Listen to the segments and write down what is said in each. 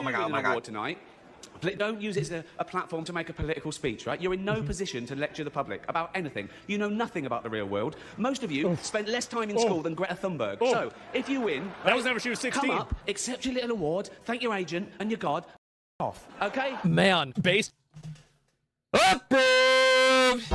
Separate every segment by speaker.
Speaker 1: you win an award tonight, don't use it as a platform to make a political speech, right? You're in no position to lecture the public about anything. You know nothing about the real world. Most of you spent less time in school than Greta Thunberg. So, if you win...
Speaker 2: That was never she was 16.
Speaker 1: Come up, accept your little award, thank your agent and your God, off, okay?
Speaker 2: Man, based...
Speaker 3: Approved!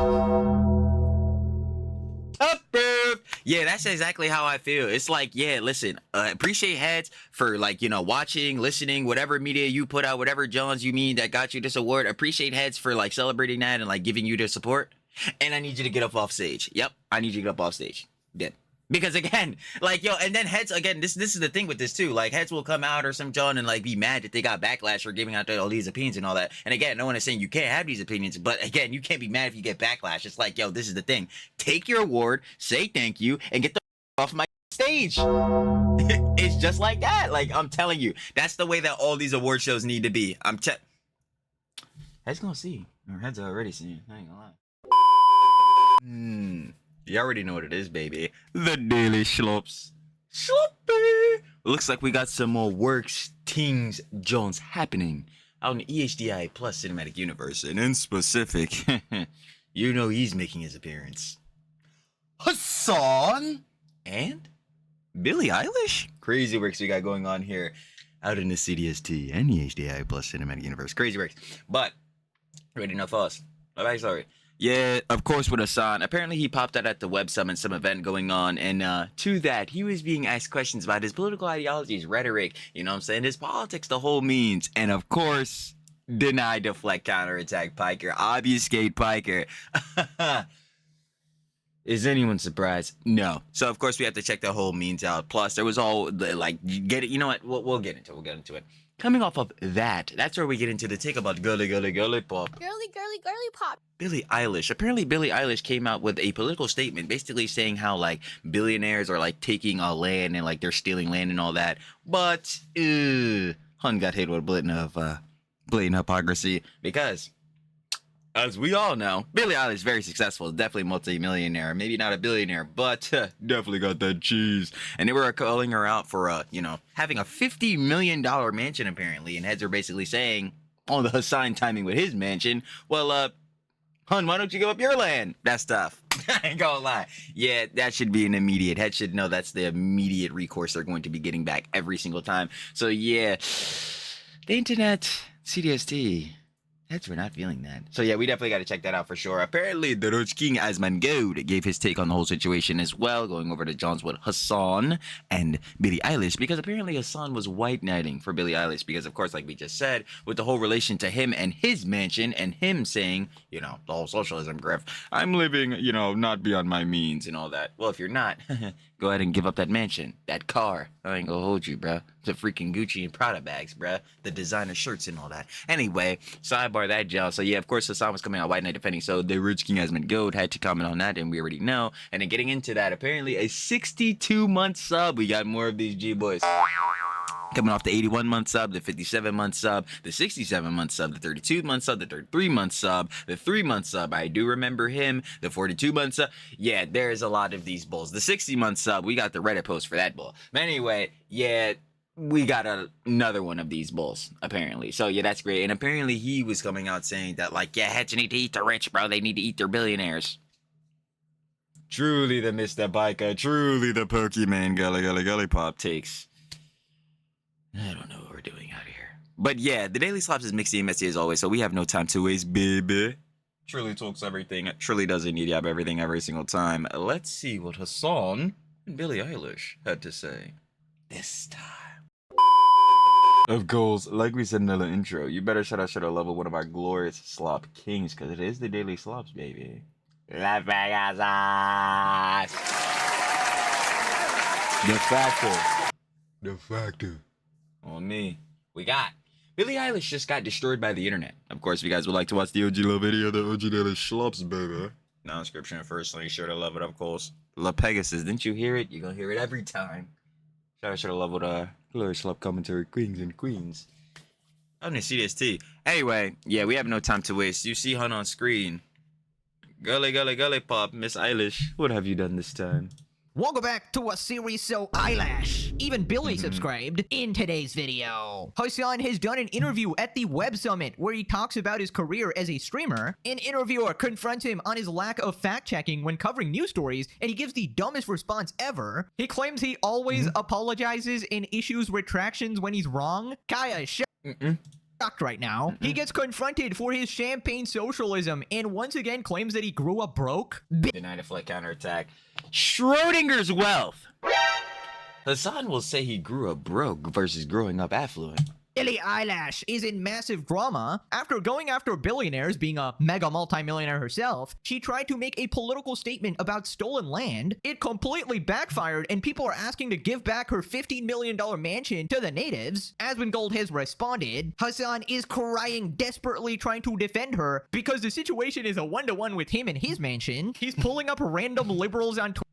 Speaker 3: Approved! Yeah, that's exactly how I feel. It's like, yeah, listen, appreciate heads for, like, you know, watching, listening, whatever media you put out, whatever Jones you mean that got you this award. Appreciate heads for, like, celebrating that and, like, giving you the support. And I need you to get up off stage. Yep, I need you to get up off stage. Dead. Because again, like, yo, and then heads, again, this is the thing with this too, like, heads will come out or some John and, like, be mad that they got backlash for giving out all these opinions and all that. And again, no one is saying you can't have these opinions, but again, you can't be mad if you get backlash. It's like, yo, this is the thing. Take your award, say thank you, and get the off my stage. It's just like that. Like, I'm telling you, that's the way that all these award shows need to be. Heads gonna see. Or heads are already seeing. I ain't gonna lie. You already know what it is, baby. The Daily Slops. Sloppy! Looks like we got some more works, things, Jones happening out in the EHDI Plus Cinematic Universe. And in specific, you know he's making his appearance. Hasan! And Billie Eilish? Crazy works we got going on here out in the CDST and EHDI Plus Cinematic Universe. Crazy works. But, ready enough for us. Alright, sorry. Yeah, of course, with Hasan. Apparently, he popped out at the Web Summit, some event going on, and to that, he was being asked questions about his political ideologies, rhetoric, you know what I'm saying, his politics, the whole means, and of course, deny, deflect, counterattack, Piker, obfuscate, Piker. Is anyone surprised? No. So, of course, we have to check the whole means out. Plus, there was all, like, get it, you know what, we'll get into it, we'll get into it. Coming off of that, that's where we get into the take about girly pop.
Speaker 4: Girly pop.
Speaker 3: Billie Eilish. Apparently, Billie Eilish came out with a political statement basically saying how, like, billionaires are, like, taking land and, like, they're stealing land and all that. But, hun got hit with a blatant hypocrisy because, as we all know, Billie Eilish is very successful, definitely multi-millionaire, maybe not a billionaire, but definitely got that cheese. And they were calling her out for, you know, having a $50 million mansion apparently, and heads are basically saying, on the Hasan timing with his mansion, well, hun, why don't you give up your land? That's tough. I ain't gonna lie. Yeah, that should be an immediate. Heads should know that's the immediate recourse they're going to be getting back every single time. So yeah, the internet, CDST. Heads were not feeling that. So yeah, we definitely got to check that out for sure. Apparently, the Rich King Asman Goad gave his take on the whole situation as well, going over to John's with Hasan and Billie Eilish, because apparently Hasan was white knighting for Billie Eilish, because of course, like we just said, with the whole relation to him and his mansion, and him saying, you know, the whole socialism grift, I'm living, you know, not beyond my means and all that. Well, if you're not, go ahead and give up that mansion, that car. I ain't gonna hold you, bruh. The freaking Gucci and Prada bags, bruh. The designer shirts and all that. Anyway, sidebar that, y'all. So yeah, of course, Hasan was coming out white knight defending. So the Rich King Asman Gold had to comment on that, and we already know. And then getting into that, apparently a 62-month sub. We got more of these G-boys. Coming off the 81-month sub, the 57-month sub, the 67-month sub, the 32-month sub, the 33-month sub, the 3-month sub. I do remember him. The 42-month sub. Yeah, there's a lot of these bulls. The 60-month sub, we got the Reddit post for that bull. But anyway, yeah, we got another one of these bulls, apparently. So, yeah, that's great. And apparently he was coming out saying that, like, yeah, heads need to eat the rich, bro. They need to eat their billionaires. Truly the Mr. Biker. Truly the Pokemon gully pop takes. I don't know what we're doing out here. But yeah, the Daily Slops is mixy and messy as always, so we have no time to waste, baby. Truly talks everything. Truly doesn't need to have everything every single time. Let's see what Hasan and Billie Eilish had to say this time. Of course, like we said in the intro, you better shout out level one of our glorious slop kings, because it is the Daily Slops, baby. La Vegas. De facto. On me. We got Billie Eilish just got destroyed by the internet. Of course, if you guys would like to watch the OG little video, the OG Daily Slops, baby. Now description first, link, sure to love it, of course. La Pegasus, didn't you hear it? You're gonna hear it every time. Shout out love with glorious slop commentary, queens and queens. I'm gonna see this T. Anyway, yeah, we have no time to waste. You see Hun on screen. Gully pop, Miss Eilish. What have you done this time?
Speaker 2: Welcome back to a series so Eilish. Even Billie subscribed. In today's video, Hasan has done an interview at the Web Summit where he talks about his career as a streamer. An interviewer confronts him on his lack of fact-checking when covering news stories, and he gives the dumbest response ever. He claims he always apologizes and issues retractions when he's wrong. Kaya, shocked right now. He gets confronted for his champagne socialism and once again claims that he grew up broke.
Speaker 3: Denied a flight counterattack. Schrodinger's wealth. Hasan will say he grew up broke versus growing up affluent.
Speaker 2: Billie Eilish is in massive drama. After going after billionaires, being a mega multimillionaire herself, she tried to make a political statement about stolen land. It completely backfired, and people are asking to give back her $15 million mansion to the natives. Asmongold has responded. Hasan is crying, desperately trying to defend her because the situation is a one-to-one with him and his mansion. He's pulling up random liberals on Twitter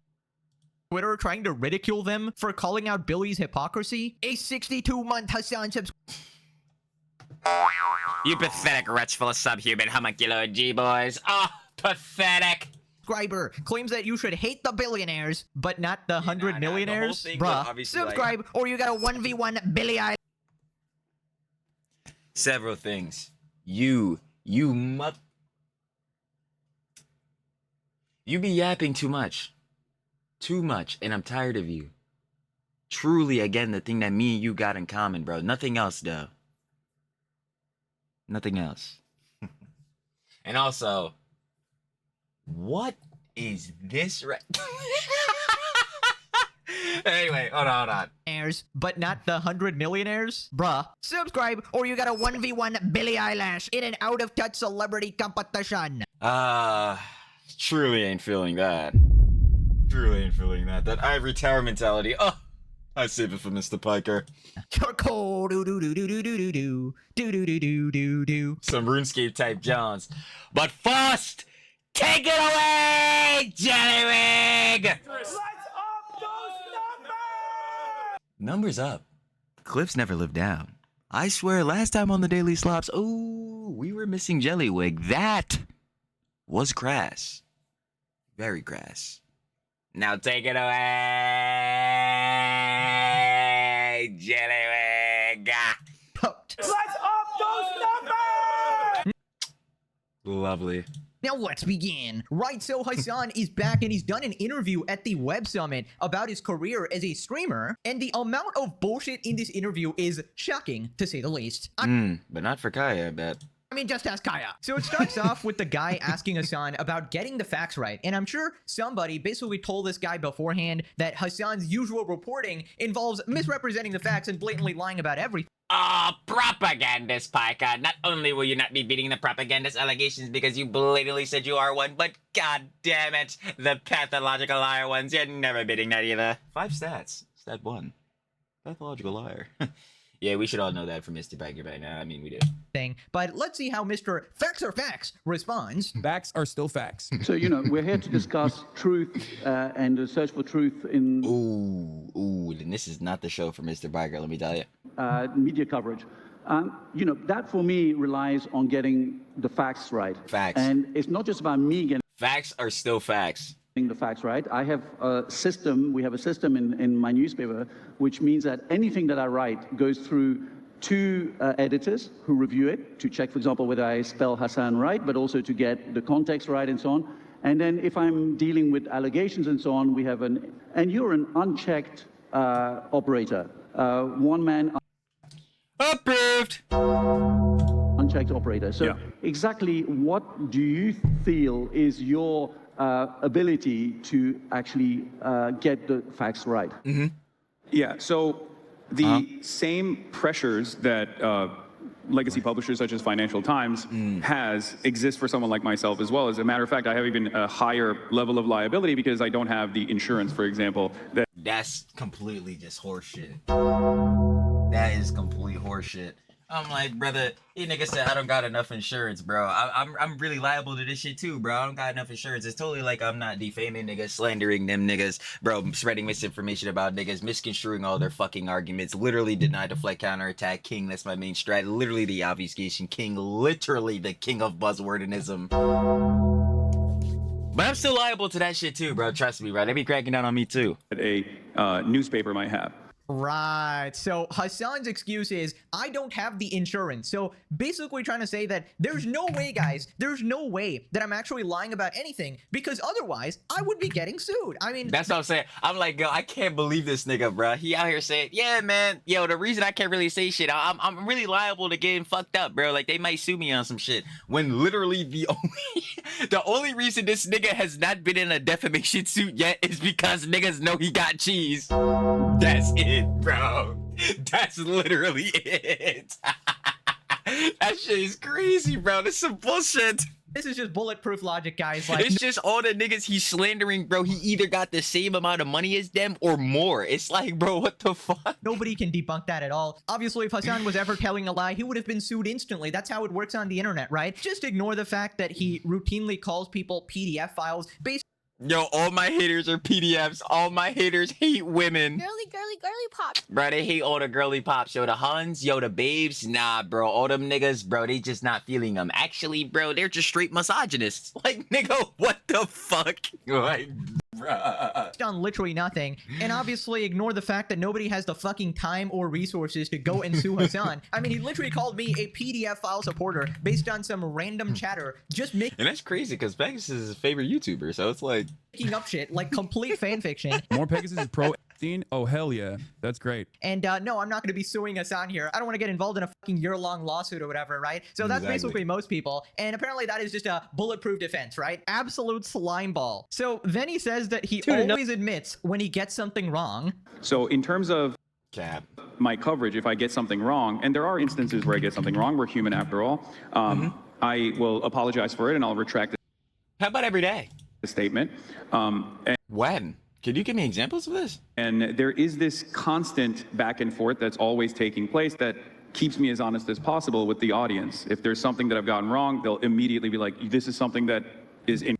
Speaker 2: trying to ridicule them for calling out Billie's hypocrisy. A 62-month Hasan
Speaker 3: You pathetic wretch full of subhuman homuncular G-boys. Oh, pathetic.
Speaker 2: subscriber claims that you should hate the billionaires, but not the 100 millionaires. Bruh, subscribe or you got a 1v1 Billie Eilish.
Speaker 3: Several things. You be yapping too much. Too much, and I'm tired of you. Truly, again, the thing that me and you got in common, bro. Nothing else, though. Nothing else. And also, what is this right? Anyway, hold on.
Speaker 2: But not the 100 millionaires? Bruh. Subscribe or you got a 1v1 Billie Eilish in an out-of-touch celebrity competition.
Speaker 3: Truly ain't feeling that. That ivory tower mentality. Oh, I save it for Mr. Piker.
Speaker 2: You're cold. Do do do do do do do do do do do do do.
Speaker 3: Some RuneScape type Johns. But first, take it away, Jellywig!
Speaker 4: Let's up those numbers!
Speaker 3: Numbers up. Clips never live down. I swear, last time on the Daily Slops, we were missing Jellywig. That was crass. Very crass. Now take it away, Jellywig.
Speaker 4: Let's up those numbers!
Speaker 3: Lovely.
Speaker 2: Now let's begin. Right, so Hasan is back and he's done an interview at the Web Summit about his career as a streamer, and the amount of bullshit in this interview is shocking, to say the least.
Speaker 3: But not for Kaya, I bet.
Speaker 2: I mean, just ask Kaya. So it starts off with the guy asking Hasan about getting the facts right. And I'm sure somebody basically told this guy beforehand that Hasan's usual reporting involves misrepresenting the facts and blatantly lying about everything.
Speaker 3: Propagandist, Piker. Not only will you not be beating the propagandist allegations because you blatantly said you are one, but god damn it, the pathological liar ones, you're never beating that either. 5 stats. Stat 1. Pathological liar. Yeah, we should all know that from Mr. Piker by now. I mean, we do.
Speaker 2: But let's see how Mr. Facts are Facts responds.
Speaker 5: Facts are still facts.
Speaker 6: So, we're here to discuss truth and the search for truth in
Speaker 3: Then this is not the show for Mr. Piker, let me tell you.
Speaker 6: media coverage. That for me relies on getting the facts right.
Speaker 3: Facts.
Speaker 6: And it's not just about me getting
Speaker 3: Facts are still facts.
Speaker 6: the facts right. I have a system, we have a system in my newspaper, which means that anything that I write goes through 2 editors who review it to check, for example, whether I spell Hasan right, but also to get the context right and so on. And then if I'm dealing with allegations and so on, we have and you're an unchecked operator. One man.
Speaker 3: Approved.
Speaker 6: Unchecked operator. So exactly what do you feel is your ability to actually get the facts right?
Speaker 5: Yeah, so the same pressures that legacy publishers such as Financial Times exist for someone like myself as well. As a matter of fact, I have even a higher level of liability because I don't have the insurance, for example.
Speaker 3: That's completely just horseshit. That is complete horseshit. I'm like, brother, you nigga said I don't got enough insurance, bro. I'm really liable to this shit too, bro. I don't got enough insurance. It's totally like I'm not defaming niggas, slandering them niggas, bro, spreading misinformation about niggas, misconstruing all their fucking arguments, literally denied the flight counterattack king. That's my main strat. Literally the obfuscation king, literally the king of buzzwordinism. But I'm still liable to that shit too, bro. Trust me, bro. They be cracking down on me too.
Speaker 5: a newspaper might have.
Speaker 2: Right. So Hasan's excuse is, I don't have the insurance. So basically trying to say that there's no way, guys, there's no way that I'm actually lying about anything, because otherwise I would be getting sued. I mean,
Speaker 3: That's what I'm saying. I'm like, yo, I can't believe this nigga, bro. He out here saying, yeah, man, yo, the reason I can't really say shit, I'm really liable to getting fucked up, bro. Like, they might sue me on some shit. When literally the only reason this nigga has not been in a defamation suit yet is because niggas know he got cheese. That's it, bro. That's literally it. That shit is crazy, bro. This is some bullshit.
Speaker 2: this is just bulletproof logic, guys. Like,
Speaker 3: It's just all the niggas he's slandering, bro. He either got the same amount of money as them or more. It's like, bro, what the fuck?
Speaker 2: nobody can debunk that at all. Obviously, if Hasan was ever telling a lie, he would have been sued instantly. That's how it works on the internet, right? Just ignore the fact that he routinely calls people PDF files based
Speaker 3: Yo, all my haters are PDFs. All my haters hate women.
Speaker 7: Girly, girly, girly pop.
Speaker 3: Bro, they hate all the girly pops. Yo, the Huns, yo, the babes. Nah, bro, all them niggas, bro, they just not feeling them. Actually, bro, they're just straight misogynists. Like, nigga, what the fuck? Like, bruh.
Speaker 2: on literally nothing, and obviously ignore the fact that nobody has the fucking time or resources to go and sue Hasan. I mean, he literally called me a PDF file supporter based on some random chatter, just making
Speaker 3: And that's crazy, because Pegasus is his favorite YouTuber, so it's like...
Speaker 2: up shit, like complete fan fiction.
Speaker 8: More Pegasus is pro Epstein? Oh, hell yeah. That's great.
Speaker 2: And no, I'm not going to be suing Hasan here. I don't want to get involved in a fucking year-long lawsuit or whatever, right? So that's
Speaker 3: Exactly.
Speaker 2: basically most people. And apparently that is just a bulletproof defense, right? Absolute slime ball. So then he says that he always admits when he gets something wrong.
Speaker 5: So in terms of
Speaker 3: Cap.
Speaker 5: my coverage, if I get something wrong, and there are instances where I get something wrong, we're human after all, I will apologize for it and I'll retract
Speaker 3: How about every day?
Speaker 5: the statement.
Speaker 3: When? Can you give me examples of this?
Speaker 5: And there is this constant back and forth that's always taking place that keeps me as honest as possible with the audience. If there's something that I've gotten wrong, they'll immediately be like, this is something that is in.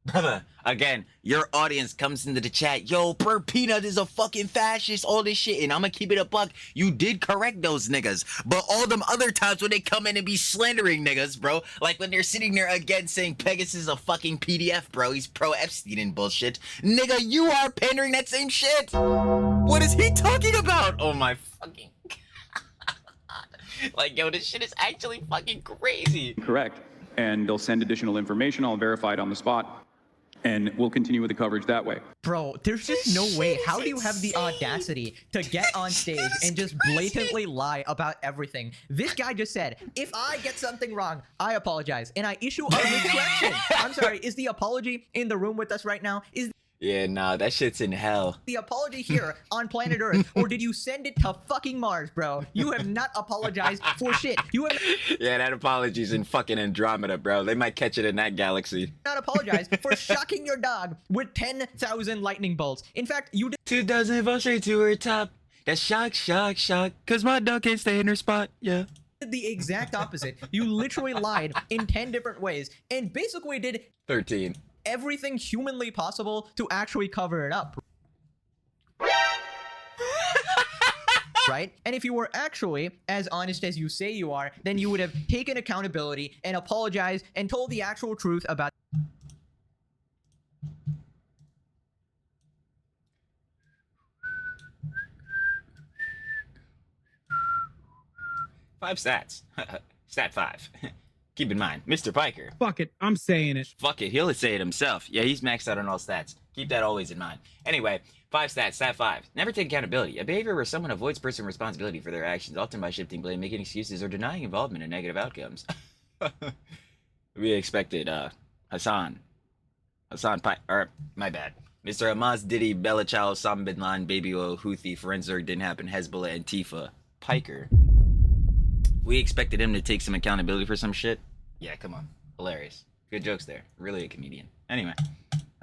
Speaker 3: Brother, again, your audience comes into the chat. Yo, Per Peanut is a fucking fascist, all this shit. And I'm gonna keep it a buck. You did correct those niggas. But all them other times when they come in and be slandering niggas, bro. Like when they're sitting there again saying Pegasus is a fucking PDF, bro. He's pro Epstein and bullshit. Nigga, you are pandering that same shit. What is he talking about? Oh my fucking like, yo, this shit is actually fucking crazy.
Speaker 5: Correct. And they'll send additional information. I'll verify it on the spot. And we'll continue with the coverage that way.
Speaker 2: Bro, there's just no way. How do you have the audacity to get on stage and just blatantly lie about everything? This guy just said, if I get something wrong, I apologize. And I issue a retraction. I'm sorry, is the apology in the room with us right now? Is
Speaker 3: Yeah, nah, that shit's in hell.
Speaker 2: the apology here on planet Earth? Or did you send it to fucking Mars, bro? You have not apologized for shit. You have
Speaker 3: Yeah, that apology's in fucking Andromeda, bro. They might catch it in that galaxy.
Speaker 2: not apologized for shocking your dog with 10,000 lightning bolts. In fact, you did
Speaker 3: 2,000 volts straight to her top. That's shock, shock, shock. Cause my dog can't stay in her spot. Yeah.
Speaker 2: the exact opposite. You literally lied in 10 different ways and basically did
Speaker 3: 13.
Speaker 2: everything humanly possible to actually cover it up. Right? And if you were actually as honest as you say you are, then you would have taken accountability and apologized and told the actual truth about
Speaker 3: 5 stats. Stat 5. Keep in mind, Mr. Piker.
Speaker 9: Fuck it, I'm saying it.
Speaker 3: Fuck it, he'll say it himself. Yeah, he's maxed out on all stats. Keep that always in mind. Anyway, 5 stats, stat 5. Never take accountability. A behavior where someone avoids personal responsibility for their actions, often by shifting blame, making excuses, or denying involvement in negative outcomes. We expected, Hasan my bad. Mr. Hamas, Diddy, Bella Chow, Osama Bin Laden, Baby Oil, Houthi, Forensic didn't happen, Hezbollah, Antifa, Piker. We expected him to take some accountability for some shit. Yeah, come on. Hilarious. Good jokes there. Really a comedian. Anyway.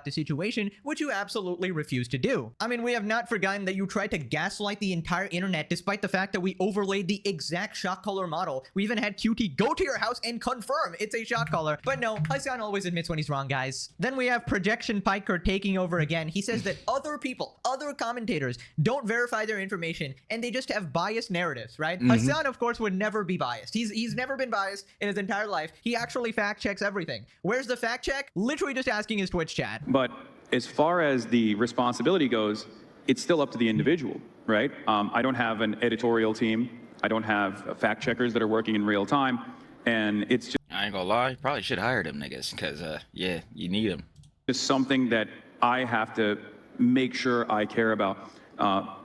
Speaker 2: the situation, which you absolutely refuse to do. I mean, we have not forgotten that you tried to gaslight the entire internet despite the fact that we overlaid the exact shot color model. We even had QT go to your house and confirm it's a shot color. But no, Hasan always admits when he's wrong, guys. Then we have Projection Piker taking over again. He says that other people, other commentators, don't verify their information and they just have biased narratives, right? Hasan, of course, would never be biased. He's never been biased in his entire life. He actually fact checks everything. Where's the fact check? Literally just asking his Twitch chat.
Speaker 5: But as far as the responsibility goes, it's still up to the individual, right? I don't have an editorial team. I don't have fact checkers that are working in real time. And it's
Speaker 3: I ain't gonna lie, you probably should hire them niggas, because, yeah, you need them.
Speaker 5: just something that I have to make sure I care about.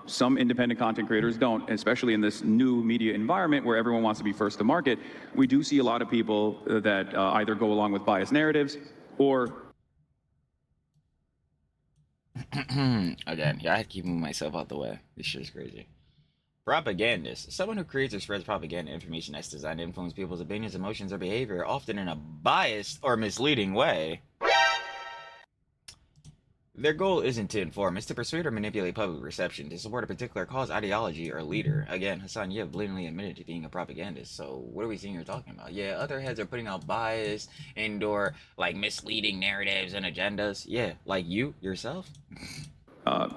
Speaker 5: Some independent content creators don't, especially in this new media environment where everyone wants to be first to market. We do see a lot of people that either go along with biased narratives or...
Speaker 3: Again, yeah, I had to keep moving myself out the way. This shit's crazy. Propagandist. Someone who creates or spreads propaganda information that's designed to influence people's opinions, emotions, or behavior, often in a biased or misleading way. Their goal isn't to inform, it's to persuade or manipulate public perception, to support a particular cause, ideology, or leader. Again, Hasan, you have blatantly admitted to being a propagandist, so what are we seeing you're talking about? Yeah, other heads are putting out biased, and/or, like, misleading narratives and agendas. Yeah, like you, yourself?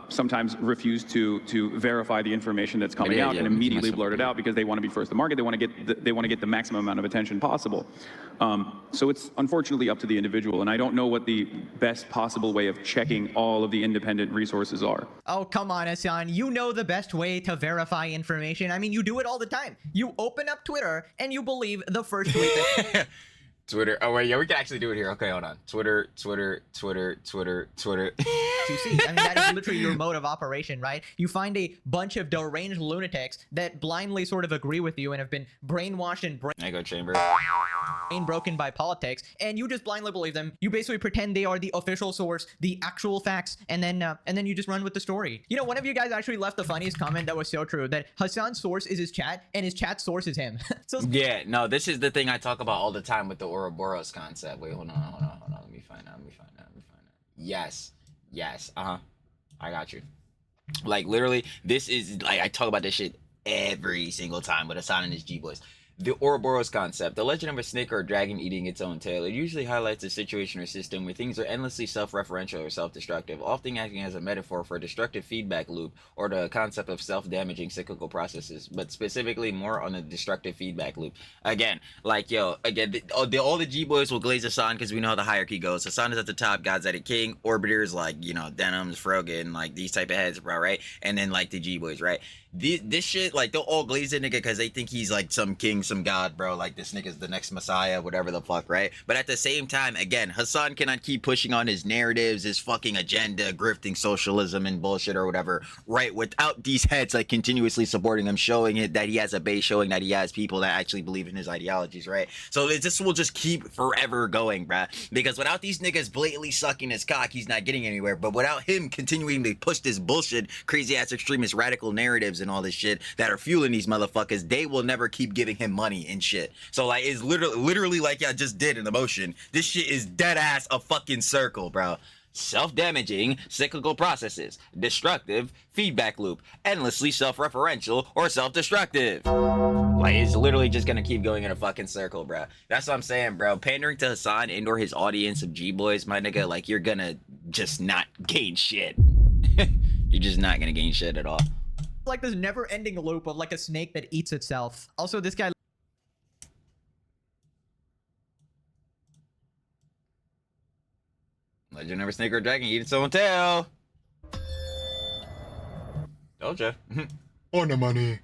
Speaker 5: Sometimes refuse to verify the information that's coming out and immediately blurt it out because they want to be first to market. They want to get the maximum amount of attention possible. So it's unfortunately up to the individual, and I don't know what the best possible way of checking all of the independent resources are.
Speaker 2: Oh, come on, Hasan. You know the best way to verify information. I mean, you do it all the time. You open up Twitter and you believe the first tweet that...
Speaker 3: Twitter. Oh, wait, yeah, we can actually do it here. Okay, hold on. Twitter.
Speaker 2: To see. I mean, that is literally your mode of operation, right? You find a bunch of deranged lunatics that blindly sort of agree with you and have been brainwashed and
Speaker 3: Echo chamber.
Speaker 2: broken by politics, and you just blindly believe them. You basically pretend they are the official source, the actual facts, and then you just run with the story. You know, one of you guys actually left the funniest comment that was so true, that Hasan's source is his chat, and his chat source is him. So
Speaker 3: yeah, no, this is the thing I talk about all the time with the Ouroboros concept. Wait, hold on. Let me find out. Yes. I got you. Like, literally, this is, like, I talk about this shit every single time with Hasan and his G-Boys. The Ouroboros concept, the legend of a snake or a dragon eating its own tail. It usually highlights a situation or system where things are endlessly self-referential or self-destructive, often acting as a metaphor for a destructive feedback loop or the concept of self-damaging cyclical processes, but specifically more on a destructive feedback loop. Again, like, yo, all the G-Boys will glaze Hasan because we know how the hierarchy goes. Hasan is at the top, God's at a king, orbiters like, you know, Denims, Frogan, like these type of heads, bro, right? And then like the G-Boys, right? This shit, like, they'll all glaze the nigga because they think he's like some king, some god, bro. Like, this nigga's the next messiah, whatever the fuck, right? But at the same time, again, Hasan cannot keep pushing on his narratives, his fucking agenda, grifting socialism and bullshit or whatever, right? Without these heads, like, continuously supporting him, showing it that he has a base, showing that he has people that actually believe in his ideologies, right? So this will just keep forever going, bruh. Because without these niggas blatantly sucking his cock, he's not getting anywhere. But without him continuing to push this bullshit, crazy-ass extremist radical narratives and all this shit that are fueling these motherfuckers, they will never keep giving him money and shit. So, like, it's literally like y'all just did in the motion. This shit is dead ass a fucking circle, bro. Self-damaging cyclical processes, destructive feedback loop, endlessly self-referential or self-destructive. Like, it's literally just gonna keep going in a fucking circle, bro. That's what I'm saying, bro. Pandering to Hasan and or his audience of G-Boys, my nigga, like, you're gonna just not gain shit. You're just not gonna gain shit at all.
Speaker 2: Like this never-ending loop of like a snake that eats itself. Also, this guy...
Speaker 3: Legend of a snake or dragon eat its own tail. Told ya. On the money.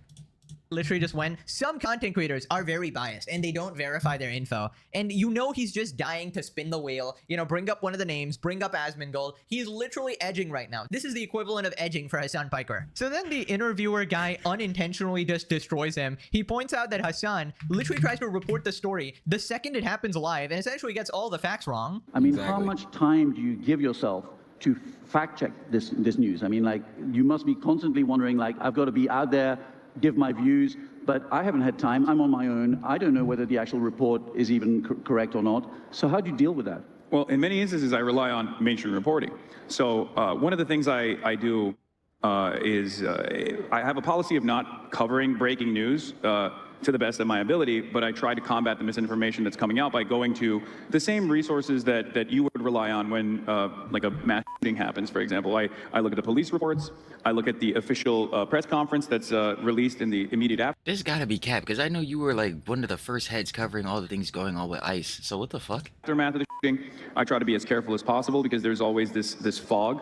Speaker 2: Literally just went, some content creators are very biased and they don't verify their info. And you know he's just dying to spin the wheel, you know, bring up one of the names, bring up Asmongold. He's literally edging right now. This is the equivalent of edging for Hasan Piker. So then the interviewer guy unintentionally just destroys him. He points out that Hasan literally tries to report the story the second it happens live and essentially gets all the facts wrong.
Speaker 6: I mean, how much time do you give yourself to fact check this news? I mean, like, you must be constantly wondering, like, I've got to be out there, give my views, but I haven't had time. I'm on my own. I don't know whether the actual report is even correct or not. So how do you deal with that?
Speaker 5: Well, in many instances, I rely on mainstream reporting. So one of the things I do is I have a policy of not covering breaking news to the best of my ability, but I try to combat the misinformation that's coming out by going to the same resources that you would rely on when like a mass shooting happens, for example. I look at the police reports, I look at the official press conference that's released in the immediate
Speaker 3: This gotta be cap, because I know you were like one of the first heads covering all the things going on with ICE. So what the fuck?
Speaker 5: aftermath of the shooting. I try to be as careful as possible because there's always this fog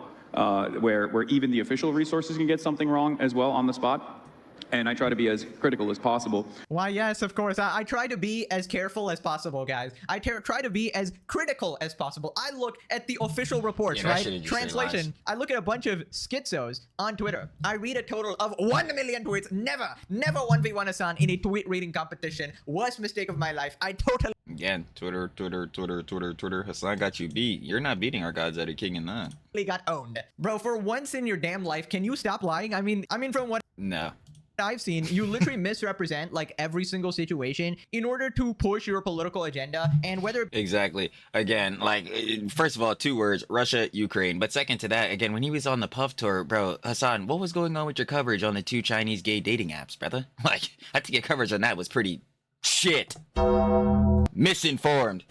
Speaker 5: where even the official resources can get something wrong as well on the spot. And I try to be as critical as possible.
Speaker 2: Why, yes, of course. I try to be as careful as possible, guys. I try to be as critical as possible. I look at the official reports,
Speaker 3: Yeah, that
Speaker 2: right?
Speaker 3: should've just said lies.
Speaker 2: Translation. I look at a bunch of schizos on Twitter. I read a total of 1 million tweets. Never 1v1 Hasan in a tweet reading competition. Worst mistake of my life. I totally
Speaker 3: Again, Twitter. Hasan got you beat. You're not beating our gods that are king in that.
Speaker 2: got owned. Bro, for once in your damn life, can you stop lying? I mean, from what
Speaker 3: No.
Speaker 2: I've seen, you literally misrepresent like every single situation in order to push your political agenda, and whether
Speaker 3: Exactly. Again, like, first of all, 2 words, Russia, Ukraine. But second to that, again, when he was on the Puff tour, bro, Hasan, what was going on with your coverage on the 2 Chinese gay dating apps, brother? Like, I think your coverage on that was pretty shit. Misinformed.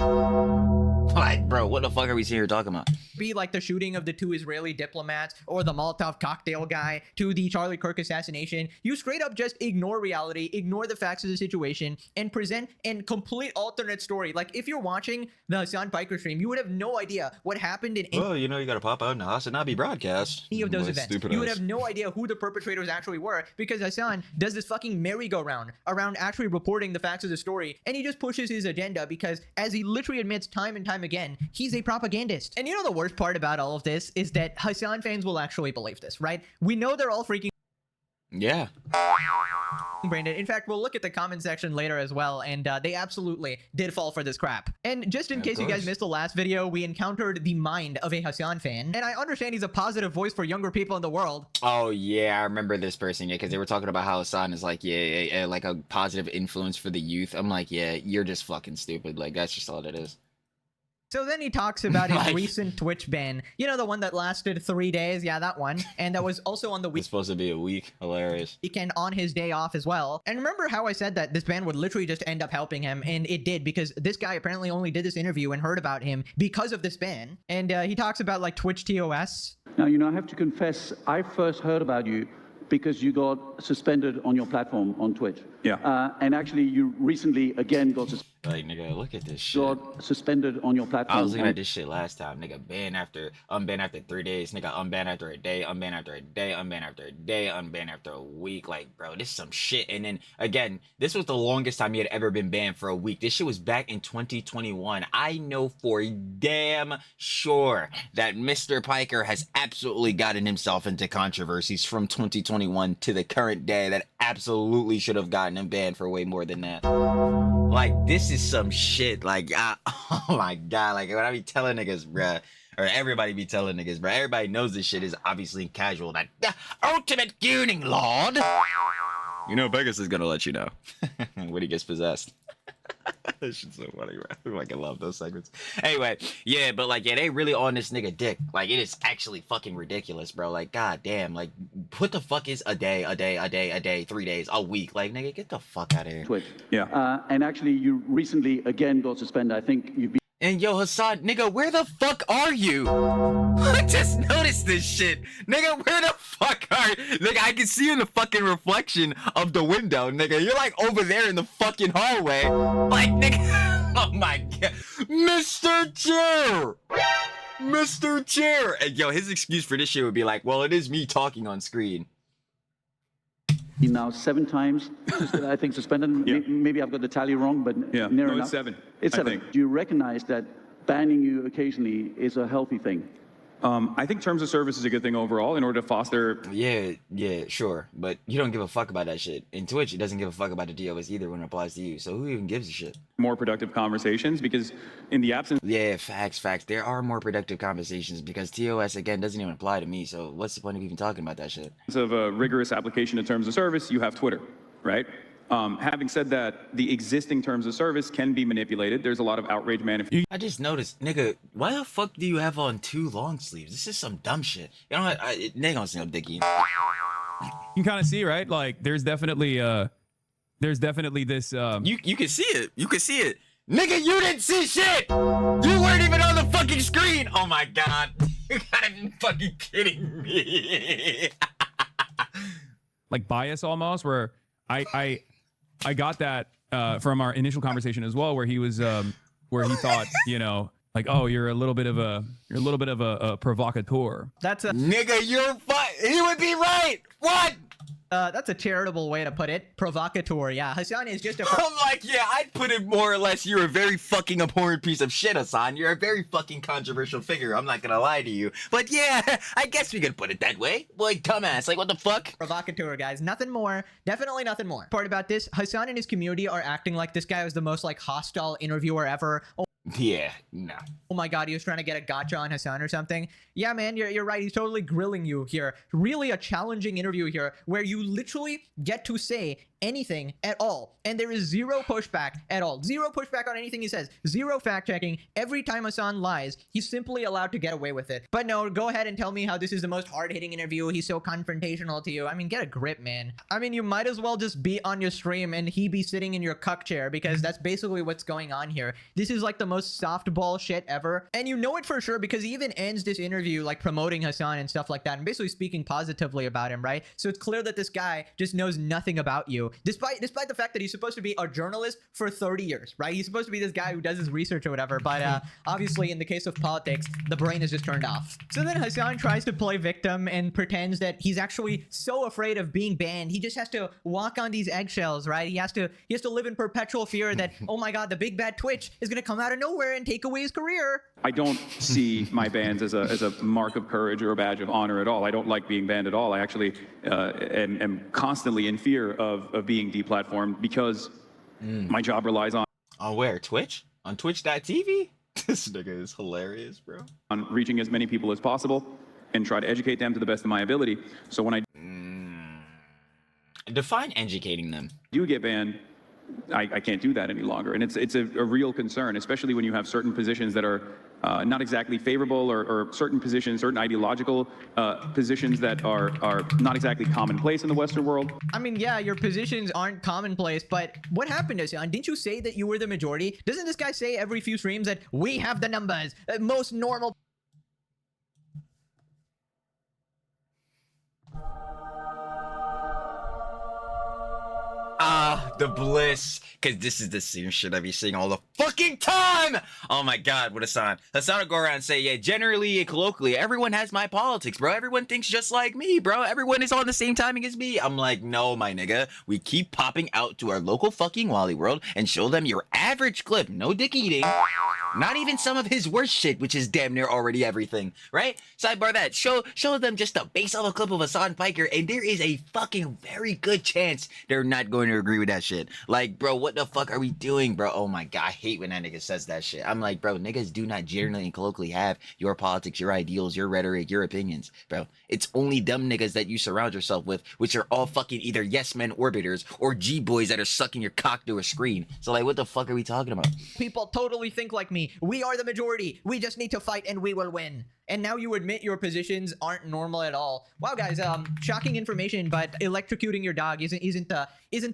Speaker 3: Like, bro, what the fuck are we sitting here talking about?
Speaker 2: be like the shooting of the 2 Israeli diplomats or the Molotov cocktail guy to the Charlie Kirk assassination, you straight up just ignore reality, ignore the facts of the situation, and present a complete alternate story. Like, if you're watching the Hasan Piker stream, you would have no idea what happened in
Speaker 3: Well, you know, you gotta pop out in the house and not be broadcast.
Speaker 2: any of those
Speaker 3: Like,
Speaker 2: events.
Speaker 3: stupid
Speaker 2: You would
Speaker 3: ass.
Speaker 2: have no idea who the perpetrators actually were, because Hasan does this fucking merry-go-round around actually reporting the facts of the story, and he just pushes his agenda because, as he literally admits time and time again, he's a propagandist. And you know the worst part about all of this is that Hasan fans will actually believe this, right? We know they're all freaking
Speaker 3: Yeah.
Speaker 2: Brandon. In fact, we'll look at the comment section later as well, and they absolutely did fall for this crap. And just in
Speaker 3: Of
Speaker 2: case you guys
Speaker 3: course.
Speaker 2: missed the last video, we encountered the mind of a Hasan fan, and I understand he's a positive voice for younger people in the world.
Speaker 3: Oh yeah, I remember this person. Yeah, because they were talking about how Hasan is like, yeah, like a positive influence for the youth. I'm like, yeah, you're just fucking stupid. Like, that's just all it is.
Speaker 2: So then he talks about his
Speaker 3: Like-
Speaker 2: recent Twitch ban. You know, the one that lasted 3 days? Yeah, that one. And that was also on the
Speaker 3: It's supposed to be a week. Hilarious.
Speaker 2: weekend on his day off as well. And remember how I said that this ban would literally just end up helping him? And it did, because this guy apparently only did this interview and heard about him because of this ban. And he talks about like Twitch TOS.
Speaker 6: Now, I have to confess, I first heard about you because you got suspended on your platform on Twitch.
Speaker 5: Yeah.
Speaker 6: And actually, you recently again got
Speaker 3: Like, nigga, look at this shit.
Speaker 6: suspended on your platform.
Speaker 3: I was looking
Speaker 6: on-
Speaker 3: at this shit last time, nigga. Ban after, unban after 3 days, nigga. Unban after a day, unban after a day, unban after a day, unban after a week. Like, bro, this is some shit. And then again, this was the longest time he had ever been banned for a week. This shit was back in 2021. I know for damn sure that Mr. Piker has absolutely gotten himself into controversies from 2021 to the current day that absolutely should have gotten him banned for way more than that. Like, this is some shit. Like, oh my god. Like, when I be telling niggas, bruh, or everybody be telling niggas, bruh, everybody knows this shit is obviously casual. That ultimate gooning lord. You know, Vegas is gonna let you know when he gets possessed. That shit's so funny, bro. Like, I love those segments. Anyway, yeah, but like, yeah, they really on this nigga dick. Like, it is actually fucking ridiculous, bro. Like, god damn. Like, what the fuck is a day, 3 days, a week? Like, nigga, get the fuck out of here.
Speaker 6: Twitch.
Speaker 5: Yeah.
Speaker 6: And actually, you recently again got suspended. I think you've been
Speaker 3: And yo, Hasan, nigga, where the fuck are you? I just noticed this shit. Nigga, where the fuck are you? Nigga, I can see you in the fucking reflection of the window, nigga. You're like over there in the fucking hallway. Like, nigga, oh my god. Mr. Chair! Mr. Chair! And yo, his excuse for this shit would be like, well, it is me talking on screen.
Speaker 6: now 7 times, I think, suspended.
Speaker 5: Yeah.
Speaker 6: Maybe I've got the tally wrong, but
Speaker 5: Yeah.
Speaker 6: near
Speaker 5: No,
Speaker 6: enough.
Speaker 5: it's 7.
Speaker 6: It's
Speaker 5: I
Speaker 6: 7.
Speaker 5: think.
Speaker 6: Do you recognize that banning you occasionally is a healthy thing?
Speaker 5: I think terms of service is a good thing overall in order to foster.
Speaker 3: Yeah, sure. But you don't give a fuck about that shit. In Twitch, it doesn't give a fuck about the DOS either when it applies to you. So who even gives a shit?
Speaker 5: More productive conversations, because in the absence
Speaker 3: Yeah, facts. There are more productive conversations because TOS, again, doesn't even apply to me. So what's the point of even talking about that shit?
Speaker 5: of a rigorous application of terms of service, you have Twitter, right? Having said that, the existing terms of service can be manipulated. There's a lot of outrage manifestation.
Speaker 3: I just noticed, nigga, why the fuck do you have on 2 long sleeves? This is some dumb shit. You know what? They gonna see no dicky.
Speaker 8: You can kind of see, right? Like, there's definitely this.
Speaker 3: You can see it. You can see it. Nigga, you didn't see shit. You weren't even on the fucking screen. Oh my god. You gotta be fucking kidding me.
Speaker 8: like bias almost, where I got that from our initial conversation as well, where he was where he thought, you know, like, oh, you're a little bit of a provocateur.
Speaker 2: That's a
Speaker 3: Nigga, you're fine. He would be right. What?
Speaker 2: that's a charitable way to put it. Provocateur. Yeah, Hasan is just a.
Speaker 3: I'm like, yeah, I'd put it more or less. You're a very fucking abhorrent piece of shit, Hasan. You're a very fucking controversial figure. I'm not gonna lie to you. But yeah, I guess we could put it that way. Like, dumbass. Like, what the fuck?
Speaker 2: Provocateur, guys. Nothing more. Definitely nothing more. Part about this, Hasan and his community are acting like this guy was the most like hostile interviewer ever.
Speaker 3: Yeah, no.
Speaker 2: Oh my god, he was trying to get a gotcha on Hasan or something. Yeah, man, you're right. He's totally grilling you here. Really a challenging interview here where you literally get to say anything at all. And there is zero pushback at all. Zero pushback on anything he says. Zero fact checking. Every time Hasan lies, he's simply allowed to get away with it. But no, go ahead and tell me how this is the most hard-hitting interview. He's so confrontational to you. I mean, get a grip, man. I mean, you might as well just be on your stream and he be sitting in your cuck chair, because that's basically what's going on here. This is like the most softball shit ever. And you know it for sure because he even ends this interview like promoting Hasan and stuff like that and basically speaking positively about him, right? So it's clear that this guy just knows nothing about you. Despite the fact that he's supposed to be a journalist for 30 years, right? He's supposed to be this guy who does his research or whatever, but obviously in the case of politics, the brain is just turned off. So then Hasan tries to play victim and pretends that he's actually so afraid of being banned. He just has to walk on these eggshells, right? He has to live in perpetual fear that, oh my god, the big bad Twitch is gonna come out of nowhere and take away his career.
Speaker 5: I don't see my bans as a mark of courage or a badge of honor at all. I don't like being banned at all. I actually am constantly in fear of being deplatformed because my job relies on
Speaker 3: where? Twitch? On twitch.tv? This nigga is hilarious, bro.
Speaker 5: on reaching as many people as possible and try to educate them to the best of my ability. So when I
Speaker 3: Define educating them.
Speaker 5: do get banned, I can't do that any longer. And it's a real concern, especially when you have certain positions that are not exactly favorable or certain positions, certain ideological positions that are not exactly commonplace in the Western world.
Speaker 2: I mean, yeah, your positions aren't commonplace, but what happened, Hasan? Didn't you say that you were the majority? Doesn't this guy say every few streams that we have the numbers, most normal?
Speaker 3: Ah, the bliss. Because this is the same shit I be seeing all the fucking time. Oh my god, what Hasan. Hasan will go around and say, yeah, generally and colloquially, everyone has my politics, bro. Everyone thinks just like me, bro. Everyone is on the same timing as me. I'm like, no, my nigga. We keep popping out to our local fucking Wally World and show them your average clip. No dick eating. Not even some of his worst shit, which is damn near already everything, right? Sidebar that. Show them just a base level clip of Hasan Piker, and there is a fucking very good chance they're not going to agree with that shit. Like, bro, what the fuck are we doing, bro? Oh my god, I hate when that nigga says that shit. I'm like, bro, niggas do not generally and colloquially have your politics, your ideals, your rhetoric, your opinions, bro. It's only dumb niggas that you surround yourself with, which are all fucking either yes men orbiters or G-boys that are sucking your cock to a screen. So like, what the fuck are we talking about?
Speaker 2: People totally think like me. We are the majority. We just need to fight and we will win. And now you admit your positions aren't normal at all. Wow, guys, shocking information, but electrocuting your dog isn't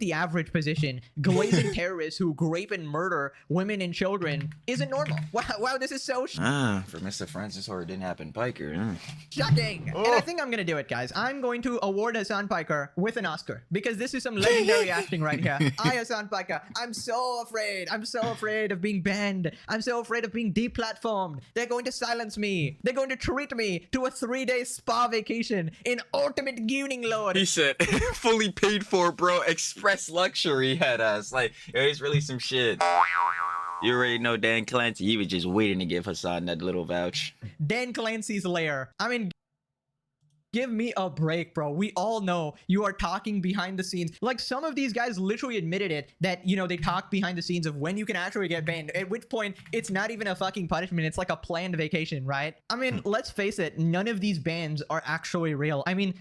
Speaker 2: the average position. Glazing terrorists who grape and murder women and children isn't normal. Wow, this is so
Speaker 3: for Mr. Francis Horror didn't happen, Piker.
Speaker 2: shocking. And I think I'm gonna do it, guys. I'm going to award Hasan Piker with an Oscar because this is some legendary acting right here. I, Hasan Piker, I'm so afraid. I'm so afraid of being banned. I'm so afraid of being deplatformed. They're going to silence me. They're going to treat me to a 3-day spa vacation in ultimate gooning lord.
Speaker 3: He said, fully paid for, bro. Express luxury had us. Like, yo, it's really some shit. You already know Dan Clancy. He was just waiting to give Hasan that little vouch.
Speaker 2: Dan Clancy's lair. I mean, give me a break, bro. We all know you are talking behind the scenes. Like, some of these guys literally admitted it, that, you know, they talk behind the scenes of when you can actually get banned, at which point it's not even a fucking punishment. It's like a planned vacation, right? I mean, let's face it, none of these bans are actually real. I mean,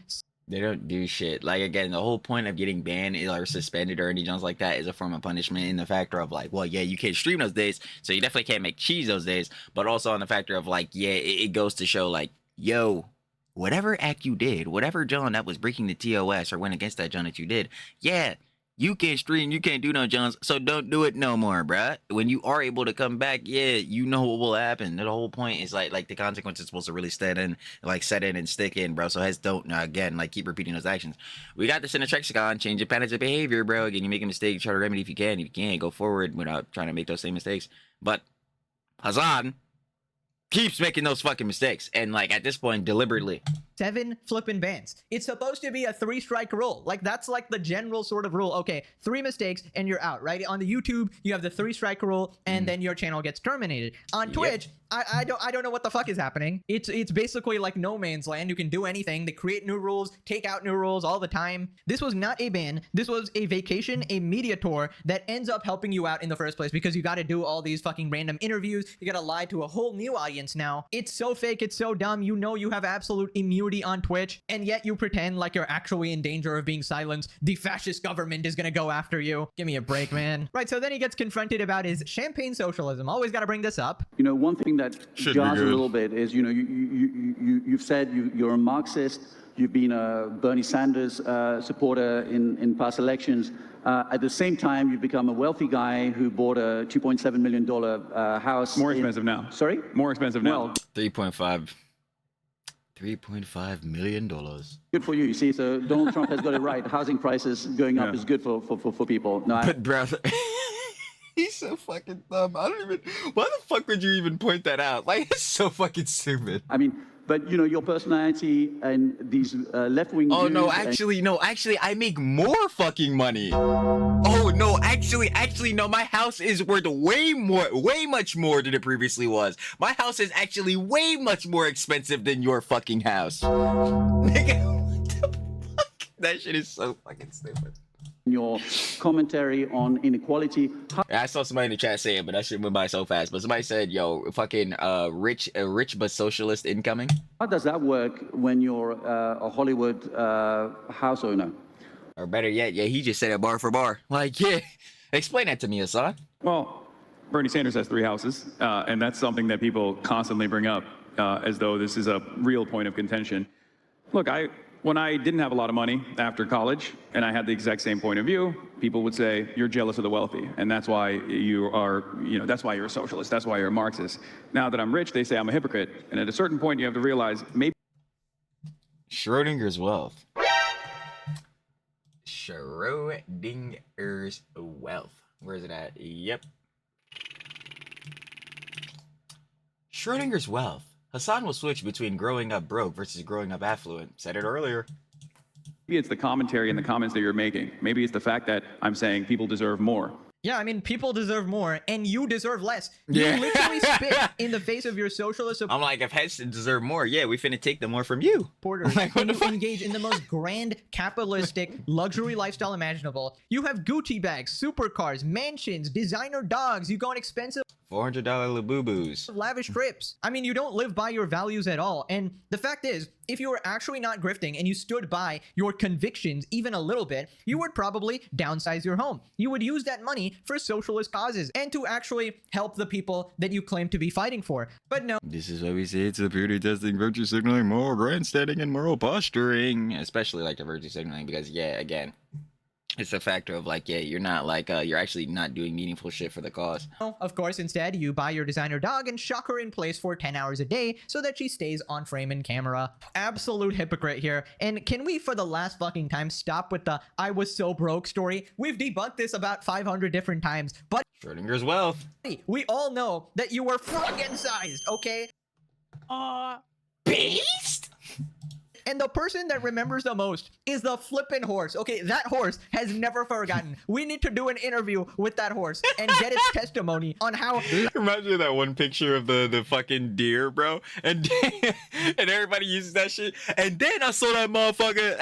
Speaker 3: They don't do shit. Like, again, the whole point of getting banned or suspended or any junk like that is a form of punishment in the factor of like, well, yeah, you can't stream those days, so you definitely can't make cheese those days, but also on the factor of like, yeah, it goes to show like, yo, whatever act you did, whatever John that was breaking the TOS or went against that John that you did, yeah, you can't stream, you can't do no Johns, so don't do it no more, bruh. When you are able to come back, yeah, you know what will happen. The whole point is like the consequences supposed to really set in and stick in, bro. So don't again like keep repeating those actions. We got this in the Trexicon, change your patterns of behavior, bro. Again, you make a mistake, try to remedy if you can. If you can't, go forward without trying to make those same mistakes. But Hasan keeps making those fucking mistakes, and like at this point, deliberately.
Speaker 2: 7 flippin' bans. It's supposed to be a 3-strike rule. Like, that's like the general sort of rule. Okay, 3 mistakes and you're out, right? On the YouTube, you have the 3-strike rule, and then your channel gets terminated. On Twitch, I don't know what the fuck is happening. It's basically like no man's land. You can do anything. They create new rules, take out new rules all the time. This was not a ban. This was a vacation, a media tour that ends up helping you out in the first place because you got to do all these fucking random interviews. You got to lie to a whole new audience now. It's so fake. It's so dumb. You know you have absolute immunity on Twitch, and yet you pretend like you're actually in danger of being silenced. The fascist government is gonna go after you. Give me a break, man. Right, so then he gets confronted about his champagne socialism. Always gotta bring this up.
Speaker 6: You know, one thing that jars a little bit is, you know, you've said you're a Marxist. You've been a Bernie Sanders supporter in past elections. At the same time, you've become a wealthy guy who bought a $2.7 million house.
Speaker 5: More expensive now.
Speaker 6: Sorry?
Speaker 5: More expensive now.
Speaker 6: Well,
Speaker 3: 3.5 million dollars.
Speaker 6: good for you. You see, so Donald Trump has got it right. Housing prices going up is good for people. No,
Speaker 3: But bro, he's so fucking dumb. I don't even. Why the fuck would you even point that out? Like, it's so fucking stupid.
Speaker 6: I mean, but you know, your personality and these left-wing.
Speaker 3: Oh
Speaker 6: views
Speaker 3: no,
Speaker 6: and-
Speaker 3: actually, I make more fucking money. Oh no, actually, no. My house is worth way much more than it previously was. My house is actually way much more expensive than your fucking house. Nigga, what the fuck? That shit is so fucking stupid.
Speaker 6: your commentary on inequality.
Speaker 3: I saw somebody in the chat say it, but that shit went by so fast. But somebody said, "Yo, fucking rich but socialist incoming."
Speaker 6: How does that work when you're a Hollywood house owner?
Speaker 3: Or better yet, yeah, he just said it bar for bar. Like, yeah, explain that to me, Hasan.
Speaker 5: Well, Bernie Sanders has 3 houses, and that's something that people constantly bring up as though this is a real point of contention. Look, when I didn't have a lot of money after college, and I had the exact same point of view, people would say, you're jealous of the wealthy, and that's why you are, that's why you're a socialist, that's why you're a Marxist. Now that I'm rich, they say I'm a hypocrite, and at a certain point, you have to realize maybe
Speaker 3: Schrodinger's wealth. Schrodinger's wealth. Where is it at? Yep. Schrodinger's wealth. Hasan will switch between growing up broke versus growing up affluent. Said it earlier.
Speaker 5: Maybe it's the commentary and the comments that you're making. Maybe it's the fact that I'm saying people deserve more.
Speaker 2: Yeah, I mean, people deserve more, and you deserve less.
Speaker 3: Yeah.
Speaker 2: You literally spit in the face of your socialist
Speaker 3: I'm like, if heads deserve more, yeah, we finna take them more from you.
Speaker 2: supporters,
Speaker 3: Like, what
Speaker 2: and
Speaker 3: the
Speaker 2: you
Speaker 3: fuck?
Speaker 2: engage in the most grand, capitalistic, luxury lifestyle imaginable. You have Gucci bags, supercars, mansions, designer dogs. You go on expensive,
Speaker 3: $400 Labubu's.
Speaker 2: lavish trips. I mean, you don't live by your values at all. And the fact is, if you were actually not grifting and you stood by your convictions even a little bit, you would probably downsize your home. You would use that money for socialist causes and to actually help the people that you claim to be fighting for. But no.
Speaker 3: This is why we say it's a purity testing, virtue signaling, moral grandstanding, and moral posturing. Especially like the virtue signaling, because yeah, again, it's a factor of like, yeah, you're not like, you're actually not doing meaningful shit for the cause.
Speaker 2: Of course, instead, you buy your designer dog and shock her in place for 10 hours a day so that she stays on frame in camera. Absolute hypocrite here. And can we, for the last fucking time, stop with the I was so broke story? We've debunked this about 500 different times, but
Speaker 3: Schrodinger's wealth.
Speaker 2: we all know that you were fucking sized, okay?
Speaker 3: Beast?
Speaker 2: And the person that remembers the most is the flippin' horse. Okay, that horse has never forgotten. We need to do an interview with that horse and get its testimony on how...
Speaker 3: Reminds me of that one picture of the fucking deer, bro. And and everybody uses that shit. And then I saw that motherfucker.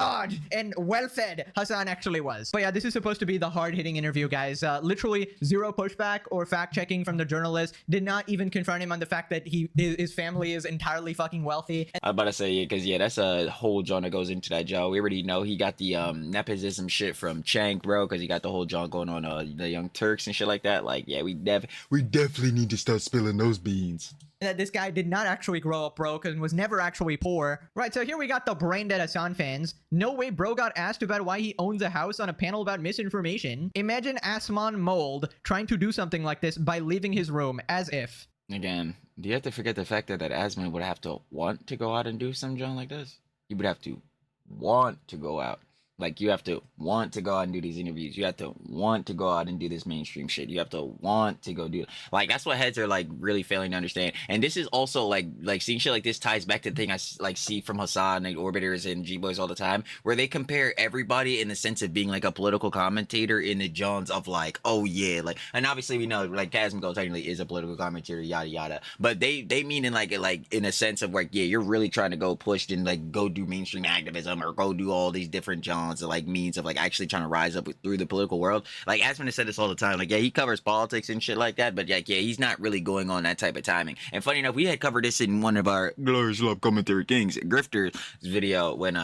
Speaker 2: God, and well-fed Hasan actually was. But yeah, this is supposed to be the hard-hitting interview, guys. Literally zero pushback or fact-checking from the journalist. Did not even confront him on the fact that his family is entirely fucking wealthy.
Speaker 3: I'm about to say, yeah, because, yeah, that's a whole John that goes into that, Joe. We already know he got the nepotism shit from Chank, bro, because he got the whole John going on the Young Turks and shit like that. Like, yeah, we definitely need to start spilling those beans.
Speaker 2: That this guy did not actually grow up broke and was never actually poor. Right, so here we got the brain dead Hasan fans. No way bro got asked about why he owns a house on a panel about misinformation. Imagine Asman Mold trying to do something like this by leaving his room, as if.
Speaker 3: Again, do you have to forget the fact that Asman would have to want to go out and do some John like this? He would have to want to go out. Like, you have to want to go out and do these interviews. You have to want to go out and do this mainstream shit. You have to want to go do it. Like, that's what heads are, like, really failing to understand. And this is also, like seeing shit like this ties back to the thing I, like, see from Hasan and Orbiters and G-Boys all the time, where they compare everybody in the sense of being, like, a political commentator in the Johns of, like, oh, yeah. Like, and obviously we know, like, Kazmiko technically is a political commentator, yada, yada. But they mean in, like, in a sense of, like, yeah, you're really trying to go push and, like, go do mainstream activism or go do all these different Johns. Like means of like actually trying to rise up through the political world. Like Asman has said this all the time. Like, yeah, he covers politics and shit like that, but like, yeah, he's not really going on that type of timing. And funny enough, we had covered this in one of our Glorious Love Commentary Kings Grifters video when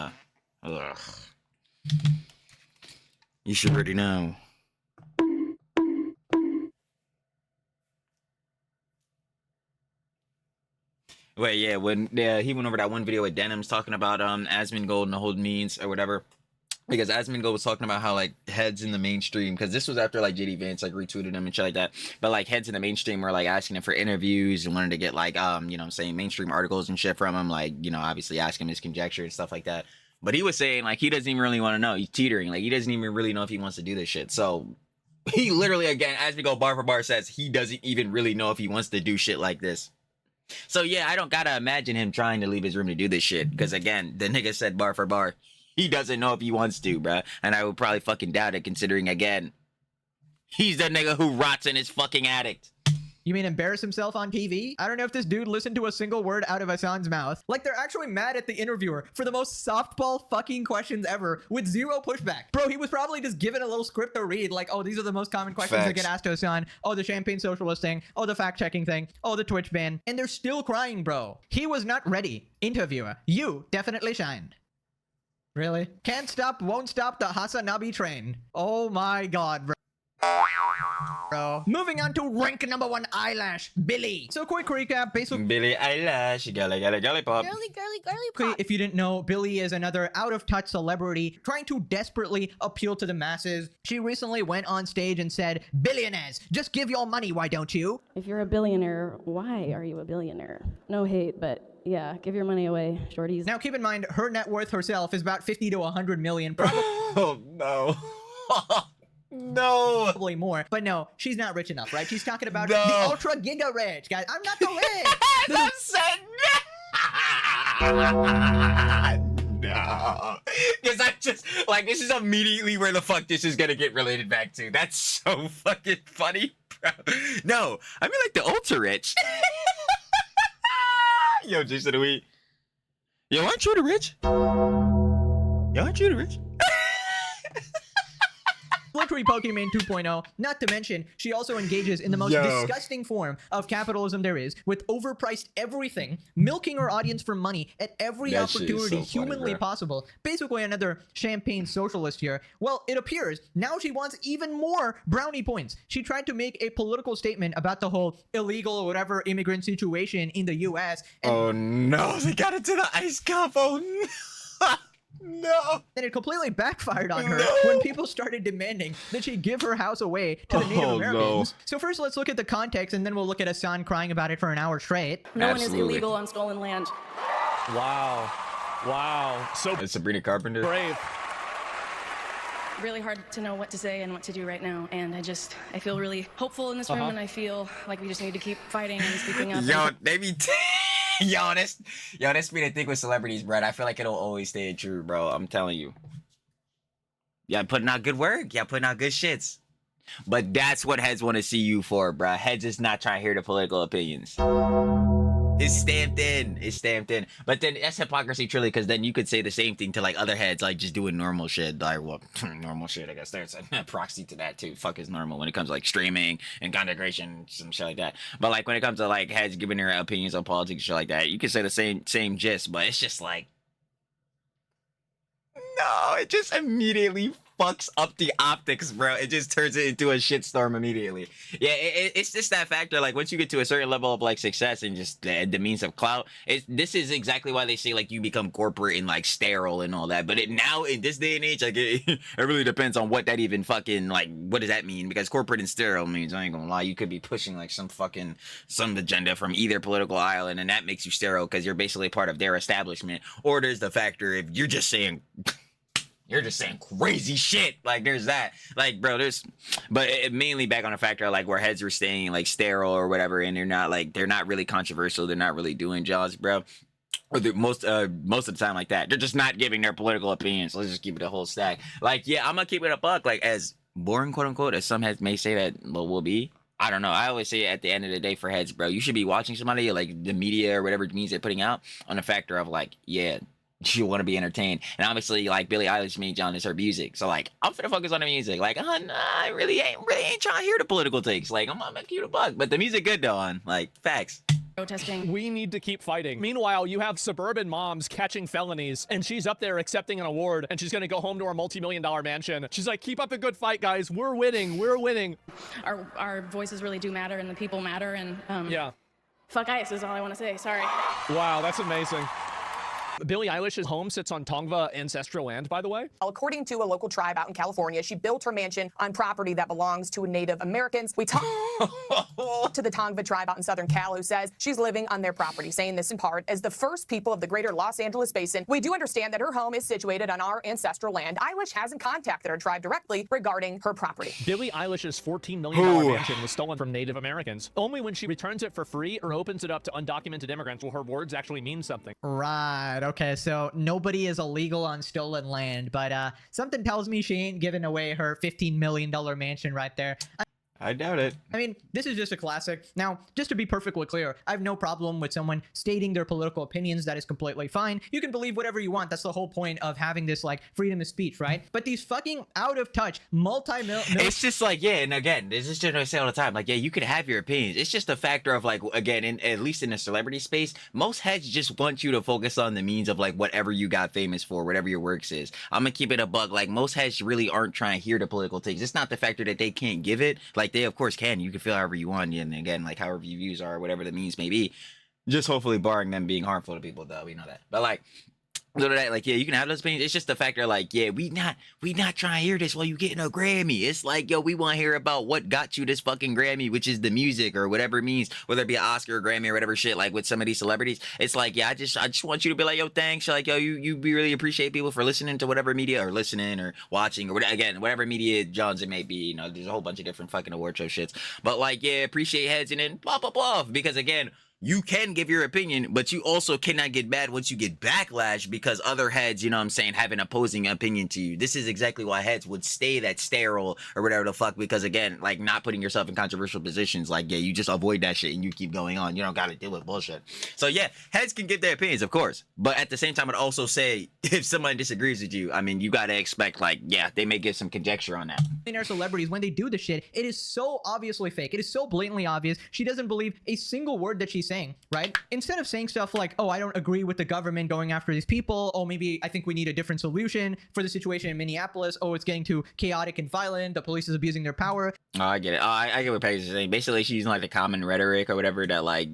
Speaker 3: you should already know. Wait, yeah, when he went over that one video with Denims talking about Asman Gold and the whole means or whatever. Because Asmongold was talking about how, like, heads in the mainstream, because this was after, like, JD Vance, like, retweeted him and shit like that, but, like, heads in the mainstream were, like, asking him for interviews and wanted to get, like, you know what I'm saying, mainstream articles and shit from him, like, you know, obviously asking him his conjecture and stuff like that. But he was saying, like, he doesn't even really want to know. He's teetering. Like, he doesn't even really know if he wants to do this shit. So, he literally, again, Asmongold bar for bar says he doesn't even really know if he wants to do shit like this. So, yeah, I don't gotta imagine him trying to leave his room to do this shit, because, again, the nigga said bar for bar. He doesn't know if he wants to, bruh. And I would probably fucking doubt it, considering, again, he's the nigga who rots in his fucking attic.
Speaker 2: You mean embarrass himself on TV? I don't know if this dude listened to a single word out of Hasan's mouth. Like, they're actually mad at the interviewer for the most softball fucking questions ever with zero pushback. Bro, he was probably just given a little script to read, like, oh, these are the most common questions that get asked to Hasan. Oh, the champagne socialist thing. Oh, the fact-checking thing. Oh, the Twitch ban. And they're still crying, bro. He was not ready. Interviewer, you definitely shined. Really? Can't stop, won't stop the Hasanabi train. Oh my god, bro. Moving on to rank number 1 Eilish, Billie. So quick recap, basically.
Speaker 3: Billie Eilish, girly pop.
Speaker 7: Girly pop.
Speaker 2: If you didn't know, Billie is another out-of-touch celebrity trying to desperately appeal to the masses. She recently went on stage and said, "Billionaires, just give your money, why don't you?"
Speaker 7: If you're a billionaire, why are you a billionaire? No hate, but yeah, give your money away, shorties.
Speaker 2: Now keep in mind, her net worth herself is about 50 to 100 million.
Speaker 3: Oh, no. No.
Speaker 2: Probably more, but no, she's not rich enough, right? She's talking about the ultra giga rich, guys. I'm not the rich.
Speaker 3: That's no. Because I just, like, this is immediately where the fuck this is gonna get related back to. That's so fucking funny, bro. No, I mean, like, the ultra rich. Yo, Jason, do we? Yo, aren't you the rich? Yo, aren't you the rich?
Speaker 2: Literally Pokemon 2.0. Not to mention, she also engages in the most disgusting form of capitalism there is, with overpriced everything, milking her audience for money at every opportunity humanly possible. Basically another champagne socialist here. Well, it appears now she wants even more brownie points. She tried to make a political statement about the whole illegal or whatever immigrant situation in the US.
Speaker 3: Oh no, they got into the ice cup. Oh no. No.
Speaker 2: And it completely backfired on her when people started demanding that she give her house away to the Native Americans. So first, let's look at the context, and then we'll look at Hasan crying about it for an hour straight.
Speaker 7: No one is illegal on stolen land.
Speaker 4: Wow. Wow. So
Speaker 3: it's Sabrina Carpenter.
Speaker 4: Brave.
Speaker 7: Really hard to know what to say and what to do right now, and I feel really hopeful in this room, and I feel like we just need to keep fighting and speaking up.
Speaker 3: Yo, they be Yo, that's be the thing with celebrities, bro. I feel like it'll always stay true, bro. I'm telling you. Yeah, putting out good work. Yeah, putting out good shits. But that's what heads want to see you for, bro. Heads is not trying to hear the political opinions. It's stamped in. It's stamped in. But then that's hypocrisy, truly, because then you could say the same thing to like other heads, like just doing normal shit. Like, well, normal shit, I guess there's a proxy to that too. Fuck is normal when it comes to like streaming and content creation, some shit like that. But like when it comes to like heads giving their opinions on politics and shit like that, you can say the same gist, but it's just like, no, it just immediately fucks up the optics, bro. It just turns it into a shitstorm immediately. Yeah, it's just that factor. Like once you get to a certain level of like success and just the means of clout, this is exactly why they say like you become corporate and like sterile and all that. But now in this day and age, like it really depends on what that even fucking like. What does that mean? Because corporate and sterile means, I ain't gonna lie, you could be pushing like some agenda from either political island, and that makes you sterile because you're basically part of their establishment. Or there's the factor if you're just saying crazy shit. Like there's that, like, bro, but it mainly back on a factor like where heads are staying like sterile or whatever, and they're not really controversial. They're not really doing jobs, bro. Or most of the time like that. They're just not giving their political opinions. Let's just keep it a whole stack. Like, yeah, I'm gonna keep it a buck. Like as boring, quote unquote, as some heads may say that will be. I don't know. I always say at the end of the day for heads, bro, you should be watching somebody like the media or whatever means they're putting out on a factor of like, yeah, you want to be entertained. And obviously like Billie Eilish main genre is her music, so like I'm finna focus on the music. Like nah, I really ain't trying to hear the political takes. Like I'm gonna keep it a buck, but the music good though. On like facts.
Speaker 7: Protesting.
Speaker 4: We need to keep fighting. Meanwhile, you have suburban moms catching felonies, and she's up there accepting an award, and she's gonna go home to her multi-million-dollar mansion. She's like, keep up the good fight, guys. We're winning. We're winning.
Speaker 7: Our voices really do matter, and the people matter, and
Speaker 4: yeah.
Speaker 7: Fuck ICE is all I want to say. Sorry.
Speaker 4: Wow, that's amazing. Billie Eilish's home sits on Tongva ancestral land, by the way.
Speaker 9: According to a local tribe out in California, she built her mansion on property that belongs to Native Americans. We talked to the Tongva tribe out in southern Cal, who says she's living on their property, saying this in part, as the first people of the greater Los Angeles basin, we do understand that her home is situated on our ancestral land. Eilish hasn't contacted her tribe directly regarding her property.
Speaker 4: Billie Eilish's $14 million mansion was stolen from Native Americans. Only when she returns it for free or opens it up to undocumented immigrants will her words actually mean something.
Speaker 2: Right. Okay, so nobody is illegal on stolen land, but something tells me she ain't giving away her $15 million mansion right there.
Speaker 3: I doubt it.
Speaker 2: I mean, this is just a classic. Now, just to be perfectly clear, I have no problem with someone stating their political opinions. That is completely fine. You can believe whatever you want. That's the whole point of having this, like, freedom of speech, right? But these fucking out-of-touch,
Speaker 3: It's just like, yeah, and again, this is just what I say all the time. Like, yeah, you can have your opinions. It's just a factor of, like, again, at least in the celebrity space, most heads just want you to focus on the means of, like, whatever you got famous for, whatever your works is. I'm gonna keep it a buck. Like, most heads really aren't trying to hear the political takes. It's not the factor that they can't give it. Like, they, of course, can. You can feel however you want. And again, like, however your views are, whatever the means may be. Just hopefully barring them being harmful to people, though. We know that. But, like, so that, like, yeah, you can have those opinions. It's just the factor, like, yeah, we not trying to hear this while you getting a Grammy. It's like, yo, we want to hear about what got you this fucking Grammy, which is the music or whatever it means, whether it be an Oscar or Grammy or whatever shit. Like with some of these celebrities, it's like, yeah, I just want you to be like, yo, thanks. Like, yo, you really appreciate people for listening to whatever media or listening or watching or whatever, again, whatever media genres it may be. You know, there's a whole bunch of different fucking award show shits. But like, yeah, appreciate heads and then blah blah blah. Because again, you can give your opinion, but you also cannot get mad once you get backlash because other heads, you know what I'm saying, have an opposing opinion to you. This is exactly why heads would stay that sterile or whatever the fuck, because again, like, not putting yourself in controversial positions, like, yeah, you just avoid that shit and you keep going on. You don't gotta deal with bullshit. So yeah, heads can give their opinions, of course, but at the same time, I'd also say if someone disagrees with you, I mean, you gotta expect, like, yeah, they may give some conjecture on that.
Speaker 2: Our celebrities, when they do the shit, it is so obviously fake. It is so blatantly obvious. She doesn't believe a single word that she's saying, right? Instead of saying stuff like, oh, I don't agree with the government going after these people. Oh, maybe I think we need a different solution for the situation in Minneapolis. Oh, it's getting too chaotic and violent. The police is abusing their power.
Speaker 3: Oh, I get it. I get what Paige is saying. Basically, she's using like the common rhetoric or whatever that like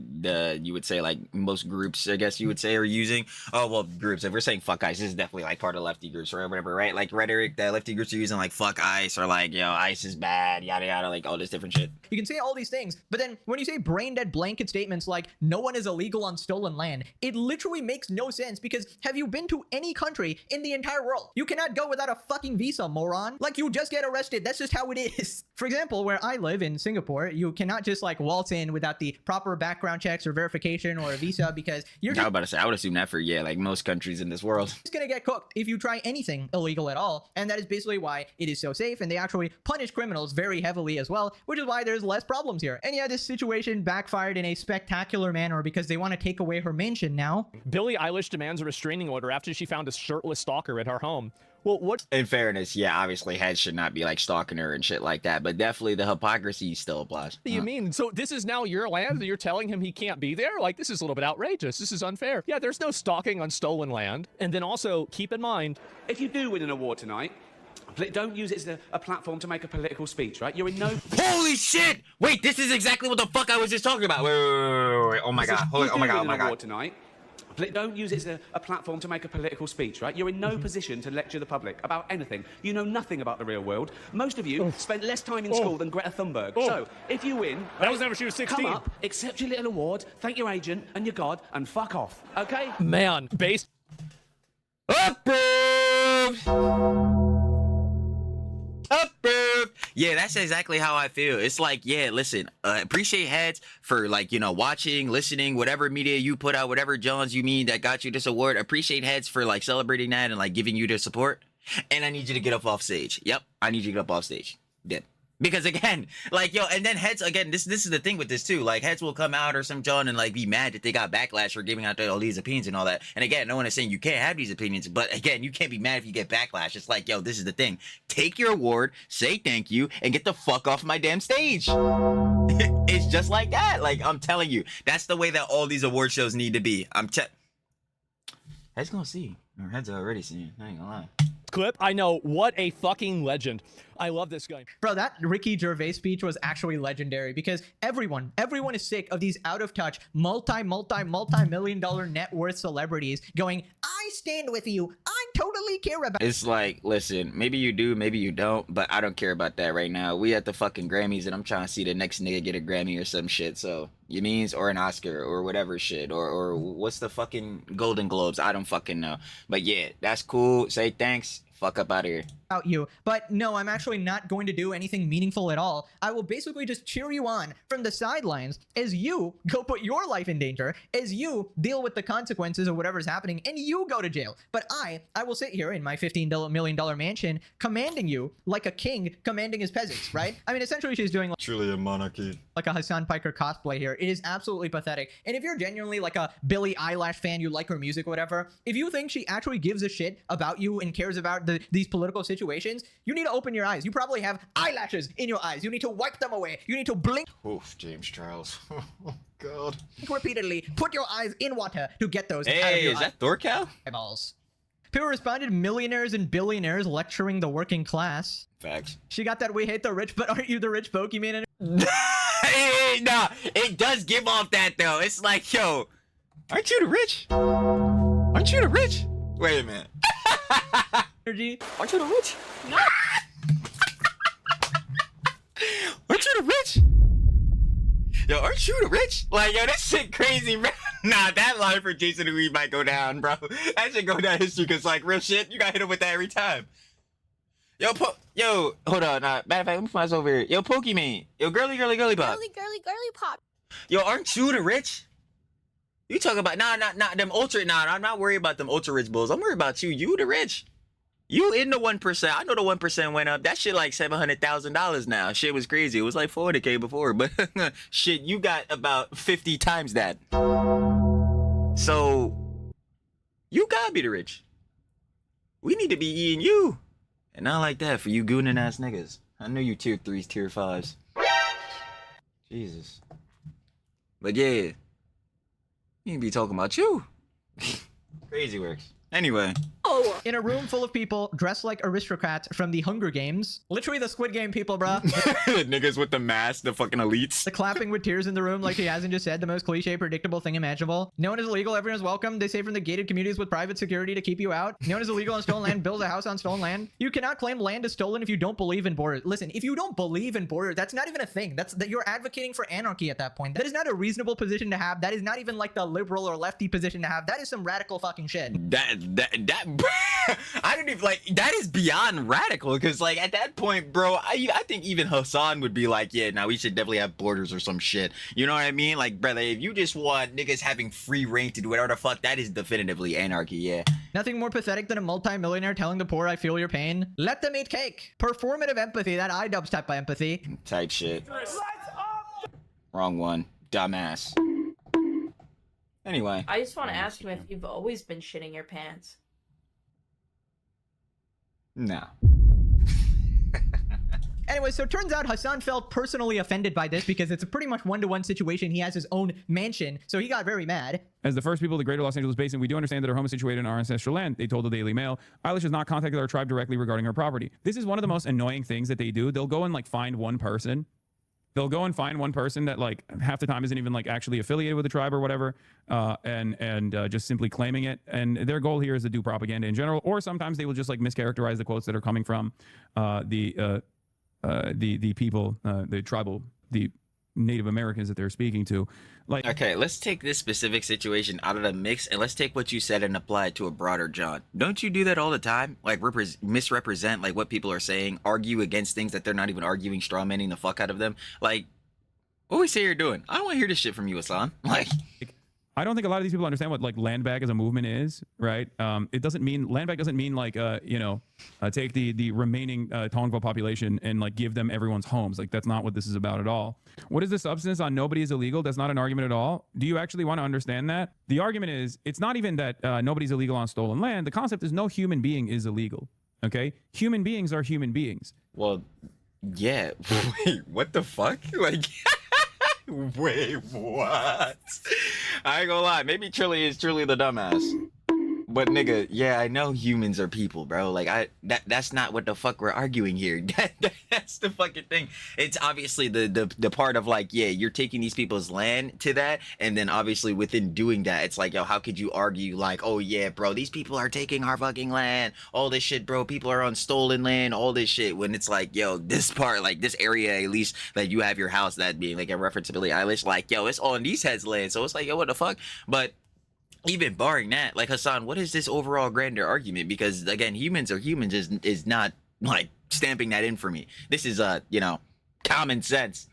Speaker 3: you would say like most groups, I guess you would say, are using. Oh, well, groups. If we're saying fuck ICE, this is definitely like part of lefty groups or whatever, right? Like rhetoric that lefty groups are using, like fuck ICE or like, yo, ICE is bad, yada yada, like all this different shit.
Speaker 2: You can say all these things, but then when you say brain dead blanket statements like no one is illegal on stolen land, it literally makes no sense, because have you been to any country in the entire world? You cannot go without a fucking visa, moron. Like, you just get arrested. That's just how it is. For example, example, where I live in Singapore, you cannot just like waltz in without the proper background checks or verification or a visa, because you're
Speaker 3: I was about to say, I would assume that for, yeah, like most countries in this world.
Speaker 2: just gonna get cooked if you try anything illegal at all. And that is basically why it is so safe, and they actually punish criminals very heavily as well, which is why there's less problems here. And yeah, this situation backfired in a spectacular manner because they want to take away her mansion now.
Speaker 4: Billie Eilish demands a restraining order after she found a shirtless stalker at her home. Well, what?
Speaker 3: In fairness, yeah, obviously heads should not be like stalking her and shit like that, but definitely the hypocrisy still applies.
Speaker 4: What do you mean? So this is now your land and you're telling him he can't be there? Like, this is a little bit outrageous. This is unfair. Yeah, there's no stalking on stolen land. And then also, keep in mind,
Speaker 1: If you do win an award tonight, don't use it as a platform to make a political speech, right? You're in no...
Speaker 3: Holy shit! Wait, this is exactly what the fuck I was just talking about. Wait. Oh my god. Oh my god. Oh my god.
Speaker 1: Tonight, don't use it as a platform to make a political speech, right? You're in no position to lecture the public about anything. You know nothing about the real world. Most of you spent less time in school than Greta Thunberg. So, if you win...
Speaker 4: That was never she was 16.
Speaker 1: Come up, accept your little award, thank your agent and your god, and fuck off, okay?
Speaker 4: man, based...
Speaker 3: Approved! Approved! Yeah, that's exactly how I feel. It's like, yeah, listen, appreciate heads for like, you know, watching, listening, whatever media you put out, whatever Johns you mean that got you this award. Appreciate heads for like celebrating that and like giving you the support. And I need you to get up off stage. Yep, I need you to get up off stage. Yep. Because again, like, yo, and then heads, again, this is the thing with this too. Like, heads will come out or some John and like be mad that they got backlash for giving out all these opinions and all that. And again, no one is saying you can't have these opinions, but again, you can't be mad if you get backlash. It's like, yo, this is the thing. Take your award, say thank you, and get the fuck off my damn stage. It's just like that. Like, I'm telling you, that's the way that all these award shows need to be. Heads gonna see. Or heads are already seeing. I ain't gonna lie.
Speaker 4: clip. I know, what a fucking legend. I love this guy.
Speaker 2: Bro, that Ricky Gervais speech was actually legendary because everyone is sick of these out of touch, multi-million dollar net worth celebrities going, I stand with you. I totally care about.
Speaker 3: It's like, listen, maybe you do, maybe you don't, but I don't care about that right now. We at the fucking Grammys and I'm trying to see the next nigga get a Grammy or some shit. So, you means, or an Oscar or whatever shit, or what's the fucking Golden Globes? I don't fucking know. But yeah, that's cool. Say thanks. Fuck up out of here.
Speaker 2: About you. But no, I'm actually not going to do anything meaningful at all. I will basically just cheer you on from the sidelines as you go put your life in danger, as you deal with the consequences of whatever's happening, and you go to jail. But I will sit here in my $15 million mansion commanding you like a king commanding his peasants, right? I mean, essentially she's doing like,
Speaker 3: truly a monarchy.
Speaker 2: Like a Hasan Piker cosplay here. It is absolutely pathetic. And if you're genuinely like a Billie Eilish fan, you like her music, whatever, if you think she actually gives a shit about you and cares about these political situations, you need to open your eyes. You probably have eyelashes in your eyes. You need to wipe them away. You need to blink.
Speaker 3: Oof, James Charles. Oh, God.
Speaker 2: Repeatedly. Put your eyes in water to get those out of
Speaker 3: Hey,
Speaker 2: your
Speaker 3: is that Thorcal?
Speaker 2: eyeballs. People responded, millionaires and billionaires lecturing the working class.
Speaker 3: Facts.
Speaker 2: She got that we hate the rich, but aren't you the rich Pokemon?
Speaker 3: Nah, it does give off that though. It's like, yo, aren't you the rich? Aren't you the rich? Wait a minute.
Speaker 2: Energy.
Speaker 3: Aren't you the rich? No. Aren't you the rich? Yo, aren't you the rich? Like, yo, this shit crazy, bro. Nah, that line for Jason Louis might go down, bro. That should go down history because, like, real shit, you got hit him with that every time. Yo, hold on. Matter of fact, let me find this over here. Yo, Pokemon. Yo, girly pop.
Speaker 10: Girly pop.
Speaker 3: Yo, aren't you the rich? You talk about, nah, them ultra, I'm not worried about them ultra rich bulls. I'm worried about you. You the rich. You in the 1%. I know the 1% went up. That shit like $700,000 now. Shit was crazy. It was like 400K before, but shit, you got about 50 times that. So, you gotta be the rich. We need to be eating you. And not like that for you gooning ass niggas. I know you tier 3s, tier 5s. Jesus. But yeah, you need to be talking about you. Crazy works. Anyway.
Speaker 2: Oh. In a room full of people dressed like aristocrats from the Hunger Games. Literally the Squid Game people, bruh.
Speaker 3: Niggas with the mask, the fucking elites.
Speaker 2: The clapping with tears in the room like he hasn't just said the most cliche, predictable thing imaginable. No one is illegal, everyone's welcome. They say from the gated communities with private security to keep you out. No one is illegal on stolen land, builds a house on stolen land. You cannot claim land is stolen if you don't believe in borders. Listen, if you don't believe in borders, that's not even a thing. That you're advocating for anarchy at that point. That is not a reasonable position to have. That is not even like the liberal or lefty position to have. That is some radical fucking shit.
Speaker 3: That I don't even like that is beyond radical because like at that point, bro, I think even Hasan would be like, yeah, now we should definitely have borders or some shit. You know what I mean? Like, brother, if you just want niggas having free reign to do whatever the fuck, that is definitively anarchy, yeah.
Speaker 2: Nothing more pathetic than a multi-millionaire telling the poor, I feel your pain. Let them eat cake. Performative empathy, that iDubbbz type of empathy.
Speaker 3: Type shit. Wrong one. Dumbass. Anyway.
Speaker 10: I just want to ask him if you've always been shitting your pants.
Speaker 3: No.
Speaker 2: Anyway, so it turns out Hasan felt personally offended by this because it's a pretty much one-to-one situation. He has his own mansion, so he got very mad.
Speaker 8: As the first people of the greater Los Angeles Basin, we do understand that our home is situated in our ancestral land, they told the Daily Mail. Eilish has not contacted our tribe directly regarding our property. This is one of the most annoying things that they do. They'll go and like find one person. They'll go and find one person that like half the time isn't even like actually affiliated with the tribe or whatever, and just simply claiming it. And their goal here is to do propaganda in general, or sometimes they will just like mischaracterize the quotes that are coming from the people, the tribal, the Native Americans that they're speaking to. Like,
Speaker 3: okay, let's take this specific situation out of the mix and let's take what you said and apply it to a broader John. Don't you do that all the time? Like misrepresent like what people are saying, argue against things that they're not even arguing, strawmanning the fuck out of them. Like, what we say you're doing? I don't want to hear this shit from you, Hasan. Like,
Speaker 8: I don't think a lot of these people understand what like land bag as a movement is, right? It doesn't mean land bag doesn't mean like take the remaining Tongva population and like give them everyone's homes. Like that's not what this is about at all. What is the substance on nobody is illegal? That's not an argument at all. Do you actually want to understand that? The argument is it's not even that nobody's illegal on stolen land. The concept is no human being is illegal. Okay, human beings are human beings.
Speaker 3: Well, yeah. Wait, what the fuck? Like. Wait, what? I ain't gonna lie. Maybe Trilly is truly the dumbass. But nigga, yeah, I know humans are people, bro. Like that's not what the fuck we're arguing here. That's the fucking thing. It's obviously the part of like, yeah, you're taking these people's land to that, and then obviously within doing that, it's like, yo, how could you argue like, oh yeah, bro, these people are taking our fucking land, all this shit, bro, people are on stolen land, all this shit, when it's like, yo, this part, like this area at least that you have your house, that being like a reference to Billie Eilish, like, yo, it's on these heads' land, so it's like, yo, what the fuck? But even barring that, like, Hasan, what is this overall grander argument? Because again, humans are humans is not like stamping that in for me. This is common sense.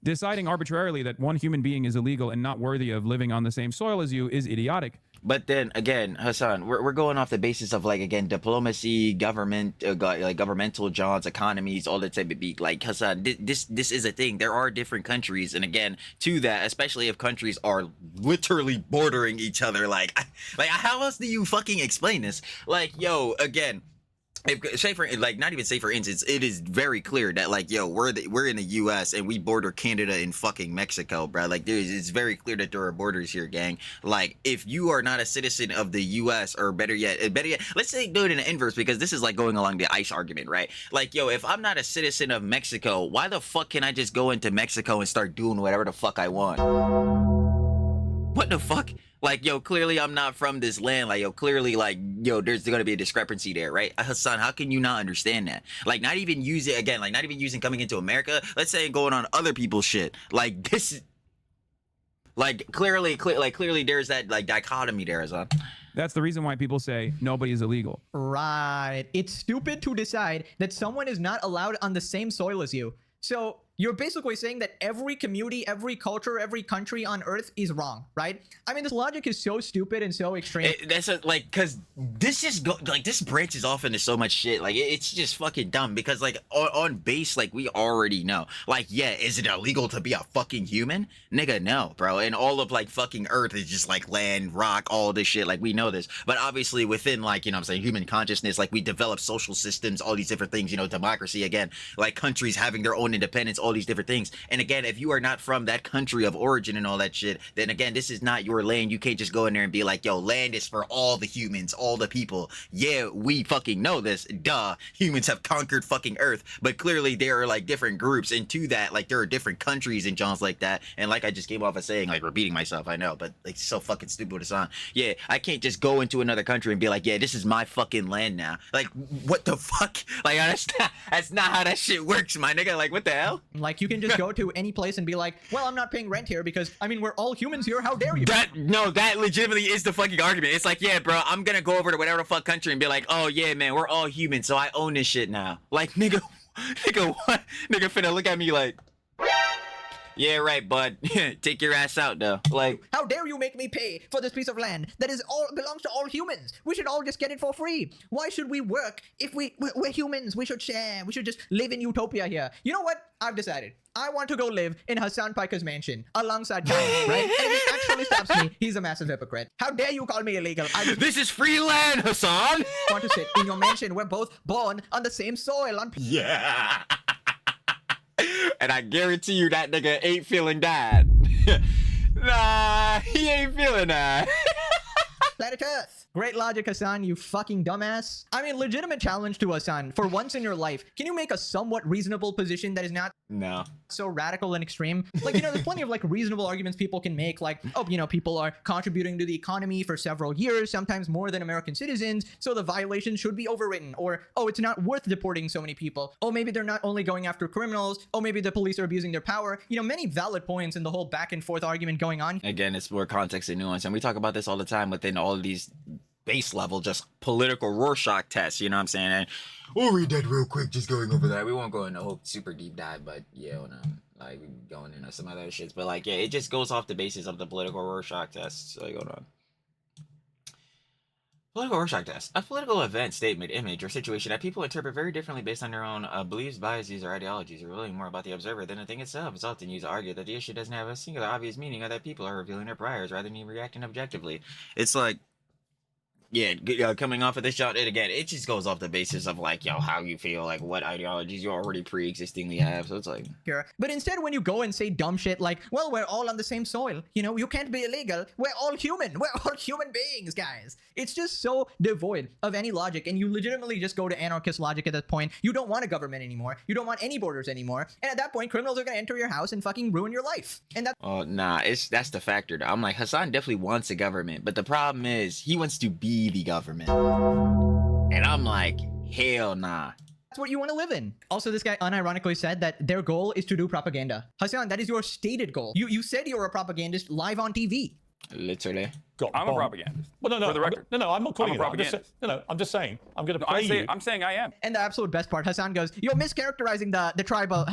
Speaker 8: Deciding arbitrarily that one human being is illegal and not worthy of living on the same soil as you is idiotic.
Speaker 3: But then again, Hasan, we're going off the basis of like, again, diplomacy, government, like governmental jobs, economies, all that type of beat. Like, Hasan, this is a thing. There are different countries, and again, to that, especially if countries are literally bordering each other. Like how else do you fucking explain this? Like, yo, again. Say for like, not even say for instance, it is very clear that like, yo, we're in the U.S. and we border Canada and fucking Mexico, bro. Like it's very clear that there are borders here, gang. Like if you are not a citizen of the U.S. or better yet, let's say do it in the inverse, because this is like going along the ICE argument, right? Like, yo, if I'm not a citizen of Mexico, why the fuck can I just go into Mexico and start doing whatever the fuck I want? What the fuck? Like, yo, clearly I'm not from this land. Like, yo, clearly, like, yo, there's gonna be a discrepancy there, right? Hasan, how can you not understand that? Like, not even use it again, like, not even using coming into America. Let's say going on other people's shit. Like, this is, like, clearly there's that, like, dichotomy there, Hasan.
Speaker 8: That's the reason why people say nobody is illegal.
Speaker 2: Right. It's stupid to decide that someone is not allowed on the same soil as you. So you're basically saying that every community, every culture, every country on Earth is wrong, right? I mean, this logic is so stupid and so extreme.
Speaker 3: Because this just this branches off into so much shit. Like, it's just fucking dumb. Because like on base, like we already know. Like, yeah, is it illegal to be a fucking human? Nigga, no, bro. And all of like fucking Earth is just like land, rock, all this shit. Like we know this. But obviously within like, you know what I'm saying, human consciousness, like we develop social systems, all these different things, you know, democracy again, like countries having their own independence, all these different things. And again, if you are not from that country of origin and all that shit, then again, this is not your land. You can't just go in there and be like, yo, land is for all the humans, all the people. Yeah, we fucking know this. Duh. Humans have conquered fucking Earth. But clearly there are like different groups. And to that, like there are different countries and Johns like that. And like I just came off of saying, like repeating myself, I know, but like so fucking stupid to sound. Yeah, I can't just go into another country and be like, yeah, this is my fucking land now. Like, what the fuck? Like, that's not how that shit works, my nigga. Like, what the hell?
Speaker 2: Like, you can just go to any place and be like, well, I'm not paying rent here because, I mean, we're all humans here. How dare you?
Speaker 3: That legitimately is the fucking argument. It's like, yeah, bro, I'm gonna go over to whatever the fuck country and be like, oh yeah, man, we're all humans, so I own this shit now. Like, nigga, what? Nigga finna look at me like, yeah, right, bud. Take your ass out, though. Like,
Speaker 2: how dare you make me pay for this piece of land that is all belongs to all humans? We should all just get it for free. Why should we work if we're humans? We should share. We should just live in utopia here. You know what? I've decided. I want to go live in Hasan Piker's mansion alongside Kyle, right? And if he actually stops me, he's a massive hypocrite. How dare you call me illegal?
Speaker 3: this is free land, Hasan.
Speaker 2: I want to sit in your mansion. We're both born on the same soil.
Speaker 3: Yeah. And I guarantee you that nigga ain't feeling that. Nah, he ain't feeling that.
Speaker 2: Planet Earth. Great logic, Hasan, you fucking dumbass. I mean, legitimate challenge to Hasan. For once in your life, can you make a somewhat reasonable position that is not so radical and extreme? Like, you know, there's plenty of, like, reasonable arguments people can make. Like, oh, you know, people are contributing to the economy for several years, sometimes more than American citizens, so the violations should be overwritten. Or, oh, it's not worth deporting so many people. Oh, maybe they're not only going after criminals. Oh, maybe the police are abusing their power. You know, many valid points in the whole back and forth argument going on.
Speaker 3: Again, it's more context and nuance. And we talk about this all the time within all of these base level, just political Rorschach tests, you know what I'm saying? And we'll read that real quick, just going over that. We won't go into a whole super deep dive, but yeah, like going into some other shits. But like, yeah, it just goes off the basis of the political Rorschach tests. Like, hold on. Political Rorschach test. A political event, statement, image, or situation that people interpret very differently based on their own beliefs, biases, or ideologies, are really more about the observer than the thing itself. It's often used to argue that the issue doesn't have a singular obvious meaning, or that people are revealing their priors rather than reacting objectively. It's like, yeah, coming off of this shot, it again, it just goes off the basis of like, yo, how you feel, like what ideologies you already pre-existingly have. So it's like,
Speaker 2: but instead, when you go and say dumb shit like, well, we're all on the same soil, you know, you can't be illegal, we're all human beings, guys. It's just so devoid of any logic, and you legitimately just go to anarchist logic at that point. You don't want a government anymore, you don't want any borders anymore, and at that point, criminals are gonna enter your house and fucking ruin your life. And that's
Speaker 3: nah, that's the factor though. I'm like, Hasan definitely wants a government, but the problem is he wants to be the government, and I'm like, hell nah.
Speaker 2: That's what you want to live in. Also, this guy unironically said that their goal is to do propaganda. Hasan, that is your stated goal. You said you were a propagandist live on TV.
Speaker 3: Literally.
Speaker 11: I'm a propagandist.
Speaker 12: Well, no,
Speaker 11: for the record.
Speaker 12: No, I'm not calling
Speaker 11: I'm a propagandist.
Speaker 12: I'm just saying. I'm going to play you.
Speaker 11: I'm saying I am.
Speaker 2: And the absolute best part, Hasan goes, "You're mischaracterizing the tribal.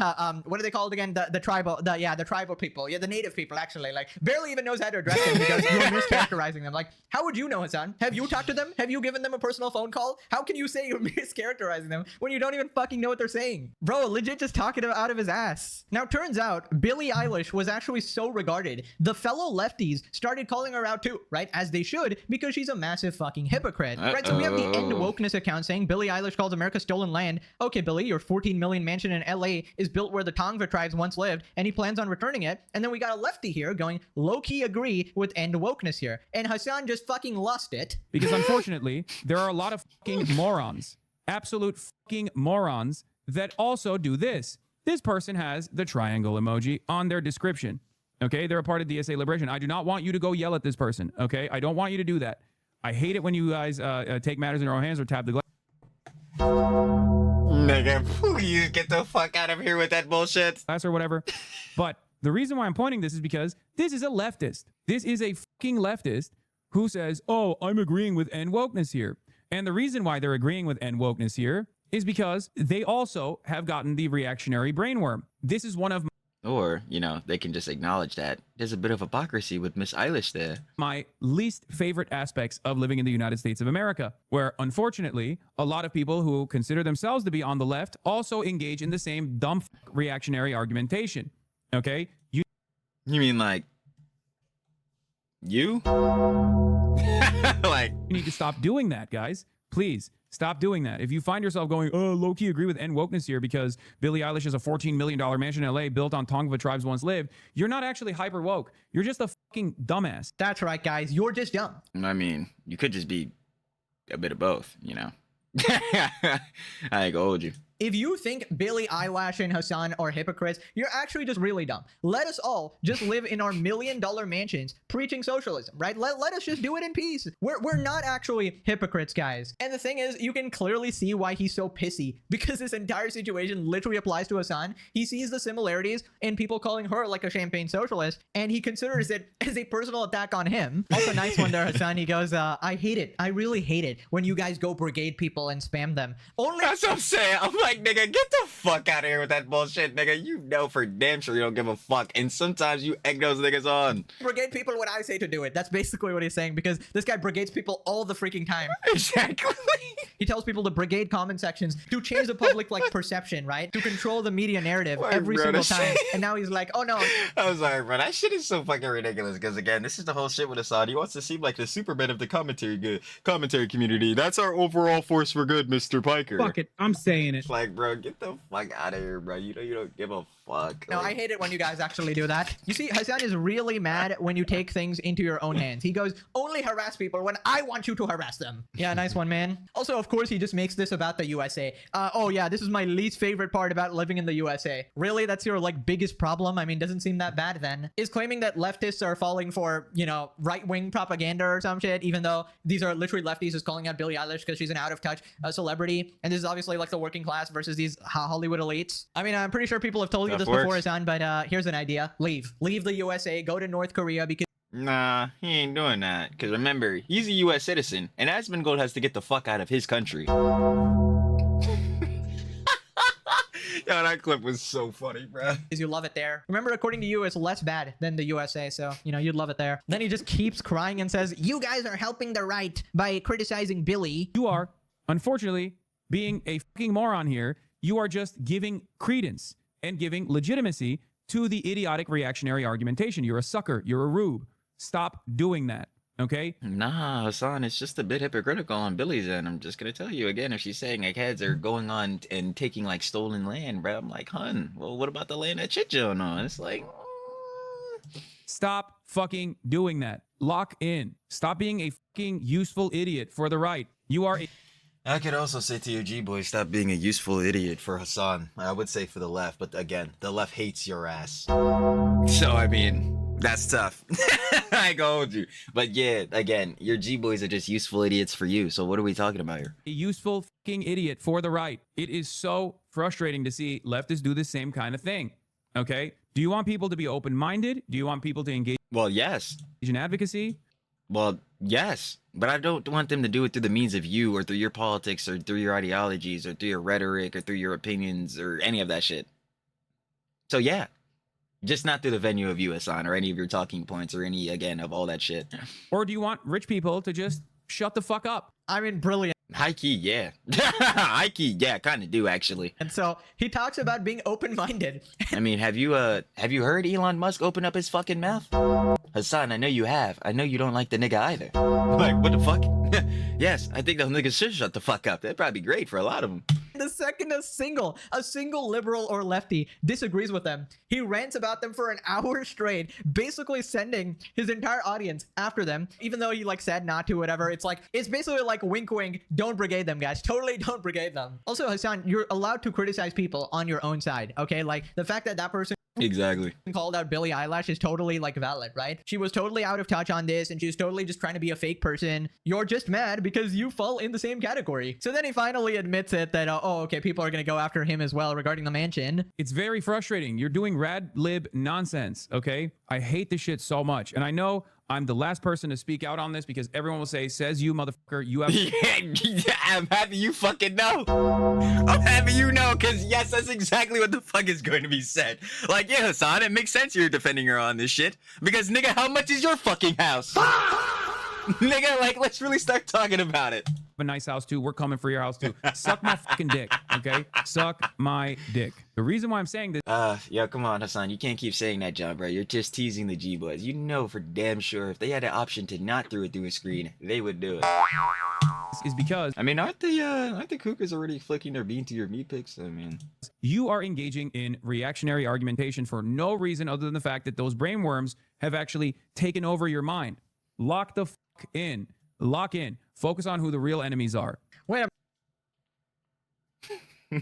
Speaker 2: What are they called again? The tribal. The tribal people. Yeah, the native people. Actually, like barely even knows how to address them because you're mischaracterizing them. Like, how would you know, Hasan? Have you talked to them? Have you given them a personal phone call? How can you say you're mischaracterizing them when you don't even fucking know what they're saying, bro? Legit, just talking out of his ass. Now, turns out Billie Eilish was actually so regarded, the fellow lefties started calling her out too, right? As they should, because she's a massive fucking hypocrite. Right, so we have the End Wokeness account saying Billie Eilish calls America stolen land. Okay, Billie, your 14 million mansion in LA is built where the Tongva tribes once lived, and he plans on returning it. And then we got a lefty here going low-key agree with End Wokeness here. And Hasan just fucking lost it.
Speaker 8: Because unfortunately, there are a lot of fucking morons, absolute fucking morons, that also do this. This person has the triangle emoji on their description. Okay, they're a part of DSA Liberation. I do not want you to go yell at this person, okay? I don't want you to do that. I hate it when you guys take matters in your own hands or tap the glass.
Speaker 3: Nigga, please get the fuck out of here with that bullshit.
Speaker 8: Or whatever. But the reason why I'm pointing this is because this is a leftist. This is a fucking leftist who says, oh, I'm agreeing with End Wokeness here. And the reason why they're agreeing with End Wokeness here is because they also have gotten the reactionary brainworm. This is one of
Speaker 3: Or, you know, they can just acknowledge that there's a bit of hypocrisy with Miss Eilish there.
Speaker 8: my least favorite aspects of living in the United States of America, where unfortunately, a lot of people who consider themselves to be on the left also engage in the same dumb reactionary argumentation. Okay? You
Speaker 3: mean like you? Like,
Speaker 8: need to stop doing that, guys. Please. Stop doing that. If you find yourself going, oh, low-key agree with End Wokeness here because Billie Eilish is a $14 million mansion in LA built on Tongva tribes once lived, you're not actually hyper woke. You're just a fucking dumbass.
Speaker 2: That's right, guys. You're just dumb.
Speaker 3: I mean, you could just be a bit of both, you know? I ain't gonna hold you.
Speaker 2: if you think Billie Eilish and Hasan are hypocrites, you're actually just really dumb. Let us all just live in our $1 million mansions preaching socialism, right? Let us just do it in peace. We're not actually hypocrites, guys. And the thing is, you can clearly see why he's so pissy, because this entire situation literally applies to Hasan. He sees the similarities in people calling her like a champagne socialist, and he considers it as a personal attack on him. Also, nice one there, Hasan. He goes, I hate it. I really hate it when you guys go brigade people and spam them. Only
Speaker 3: That's what I'm saying. I'm like, nigga, get the fuck out of here with that bullshit, nigga. You know for damn sure you don't give a fuck. And sometimes you egg those niggas on.
Speaker 2: brigade people when I say to do it. That's basically what he's saying, because this guy brigades people all the freaking time.
Speaker 3: Exactly.
Speaker 2: He tells people to brigade comment sections to change the public like perception, right? To control the media narrative every single time. And now he's like, oh no.
Speaker 3: I was like, bro, that shit is so fucking ridiculous. Because again, this is the whole shit with Hasan. He wants to seem like the Superman of the commentary community. That's our overall force for good, Mr. Piker.
Speaker 11: Fuck it, I'm saying it.
Speaker 3: It's like, bro, get the fuck out of here, bro. You know you don't give a fuck.
Speaker 2: No, I hate it when you guys actually do that. You see, Hasan is really mad when you take things into your own hands. He goes, only harass people when I want you to harass them. Yeah, nice one, man. Also, of course, he just makes this about the USA. Oh yeah, this is my least favorite part about living in the USA. Really? That's your like biggest problem? I mean, doesn't seem that bad then. Is claiming that leftists are falling for, you know, right-wing propaganda or some shit, even though these are literally lefties, is calling out Billie Eilish because she's an out-of-touch celebrity. And this is obviously like the working class versus these Hollywood elites. I mean, I'm pretty sure people have told you this before, Hasan, but here's an idea. Leave the USA, go to North Korea, because
Speaker 3: Nah, he ain't doing that. Because remember, he's a U.S. citizen, and Asmongold has to get the fuck out of his country. Yo, that clip was so funny, bro.
Speaker 2: You love it there. Remember, according to you, it's less bad than the USA, so, you know, you'd love it there. Then he just keeps crying and says, you guys are helping the right by criticizing Billie.
Speaker 8: You are, unfortunately, being a fucking moron here. You are just giving credence and giving legitimacy to the idiotic reactionary argumentation. You're a sucker. You're a rube. Stop doing that. Okay?
Speaker 3: Nah, Hasan, it's just a bit hypocritical on Billie's end. I'm just gonna tell you again, if she's saying like heads are going on and taking like stolen land, bro, I'm like, hun, well, what about the land that shit you on? It's like,
Speaker 8: stop fucking doing that. Lock in. Stop being a fucking useful idiot for the right. You are a
Speaker 3: I could also say to your G-boy, stop being a useful idiot for Hasan. I would say for the left, but again, the left hates your ass. So, I mean, that's tough. I go hold you. But yeah, again, your G-boys are just useful idiots for you. So what are we talking about here?
Speaker 8: a useful fucking idiot for the right. It is so frustrating to see leftists do the same kind of thing. Okay? Do you want people to be open-minded? Do you want people to engage
Speaker 3: Well, yes.
Speaker 8: in advocacy?
Speaker 3: Well, yes. But I don't want them to do it through the means of you or through your politics or through your ideologies or through your rhetoric or through your opinions or any of that shit. So yeah. Just not through the venue of you, Hasan, or any of your talking points or any, again, of all that shit.
Speaker 8: Or do you want rich people to just shut the fuck up?
Speaker 2: I mean, brilliant.
Speaker 3: High key, yeah. High key, yeah, kind of do, actually.
Speaker 2: And so he talks about being open-minded.
Speaker 3: I mean, have you heard Elon Musk open up his fucking mouth? Hasan, I know you have. I know you don't like the nigga either. Like, what the fuck? Yes, I think those niggas should shut the fuck up. That'd probably be great for a lot of them.
Speaker 2: The second a single liberal or lefty disagrees with them, he rants about them for an hour straight, basically sending his entire audience after them, even though he like said not to, whatever. It's basically like wink wink, don't brigade them, guys. Totally don't brigade them. Also, Hasan, you're allowed to criticize people on your own side, okay? Like the fact that person
Speaker 3: Exactly.
Speaker 2: called out Billie Eilish is totally like valid, right? She was totally out of touch on this and she was totally just trying to be a fake person. You're just mad because you fall in the same category. So then he finally admits it that, oh, okay, people are going to go after him as well regarding the mansion.
Speaker 8: It's very frustrating. You're doing rad lib nonsense, okay? I hate this shit so much. And I know I'm the last person to speak out on this because everyone will say, says you, motherfucker, you have...
Speaker 3: Yeah, I'm happy you fucking know. I'm happy you know, because yes, that's exactly what the fuck is going to be said. Like, yeah, Hasan, it makes sense you're defending her on this shit. Because, nigga, how much is your fucking house? Nigga, like, let's really start talking about it.
Speaker 8: A nice house too. We're coming for your house too. Suck my fucking dick, okay? Suck my dick. The reason why I'm saying this...
Speaker 3: Yeah, come on, Hasan. You can't keep saying that, John, bro. You're just teasing the G-boys. You know for damn sure if they had an option to not throw it through a screen, they would do it.
Speaker 8: Is because...
Speaker 3: I mean, aren't the cougars already flicking their bean to your meat picks? I mean...
Speaker 8: You are engaging in reactionary argumentation for no reason other than the fact that those brainworms have actually taken over your mind. Lock the fuck in. Lock in. Focus on who the real enemies are.
Speaker 2: Wait a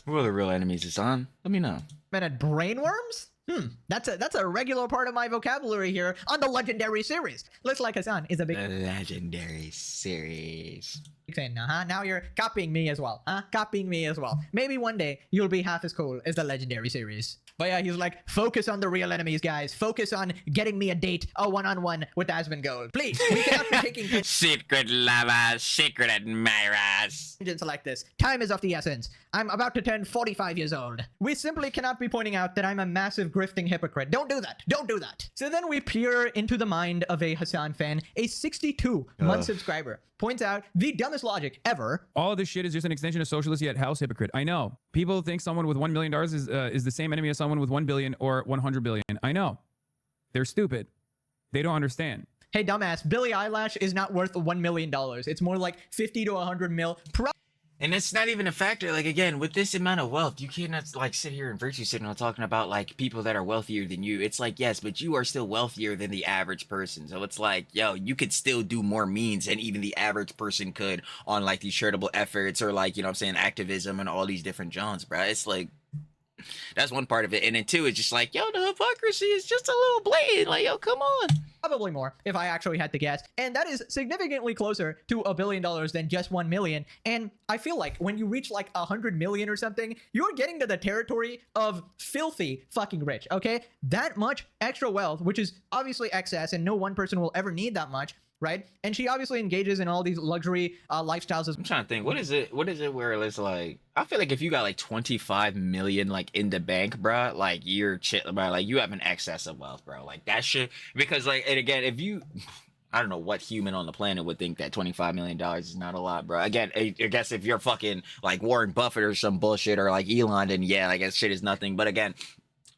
Speaker 3: Who are the real enemies, Hasan? Let me know.
Speaker 2: Man, and brainworms? That's a regular part of my vocabulary here on the legendary series. Looks like Hasan is a big
Speaker 3: The legendary series.
Speaker 2: fan now, huh? Now you're copying me as well, huh? Copying me as well. Maybe one day you'll be half as cool as the legendary series. But yeah, he's like, focus on the real enemies, guys. Focus on getting me a date, a one-on-one with Asmongold. Please, we cannot be taking
Speaker 3: Secret lovers, secret admirers.
Speaker 2: tangents like this. Time is of the essence. I'm about to turn 45 years old. We simply cannot be pointing out that I'm a massive grifting hypocrite. Don't do that. Don't do that. So then we peer into the mind of a Hasan fan, a 62-month subscriber. Points out the dumbest logic ever.
Speaker 8: All of this shit is just an extension of socialist yet house hypocrite. I know. People think someone with $1 million is the same enemy as someone with 1 billion or 100 billion. I know. They're stupid. They don't understand.
Speaker 2: Hey, dumbass, Billie Eilish is not worth $1 million. It's more like 50 to 100 mil.
Speaker 3: And it's not even a factor. Like, again, with this amount of wealth, you cannot, like, sit here and virtue signal talking about, like, people that are wealthier than you. It's like, yes, but you are still wealthier than the average person. So it's like, yo, you could still do more means than even the average person could on, like, these charitable efforts or, like, you know what I'm saying, activism and all these different genres, bro. It's like, that's one part of it. And then two, it's just like, yo, the hypocrisy is just a little blatant. Like, yo, come on.
Speaker 2: Probably more, if I actually had to guess. And that is significantly closer to $1 billion than just 1 million. And I feel like when you reach like 100 million or something, you're getting to the territory of filthy fucking rich, okay? That much extra wealth, which is obviously excess, and no one person will ever need that much, right? And she obviously engages in all these luxury lifestyles.
Speaker 3: I'm trying to think, what is it where it's like, I feel like if you got like 25 million like in the bank, bro, like you're chill, bro, like you have an excess of wealth, bro. Like that shit, because like, and again, if you, I don't know what human on the planet would think that $25 million is not a lot, bro. Again, I guess if you're fucking like Warren Buffett or some bullshit or like Elon, then yeah, like that shit is nothing. But again,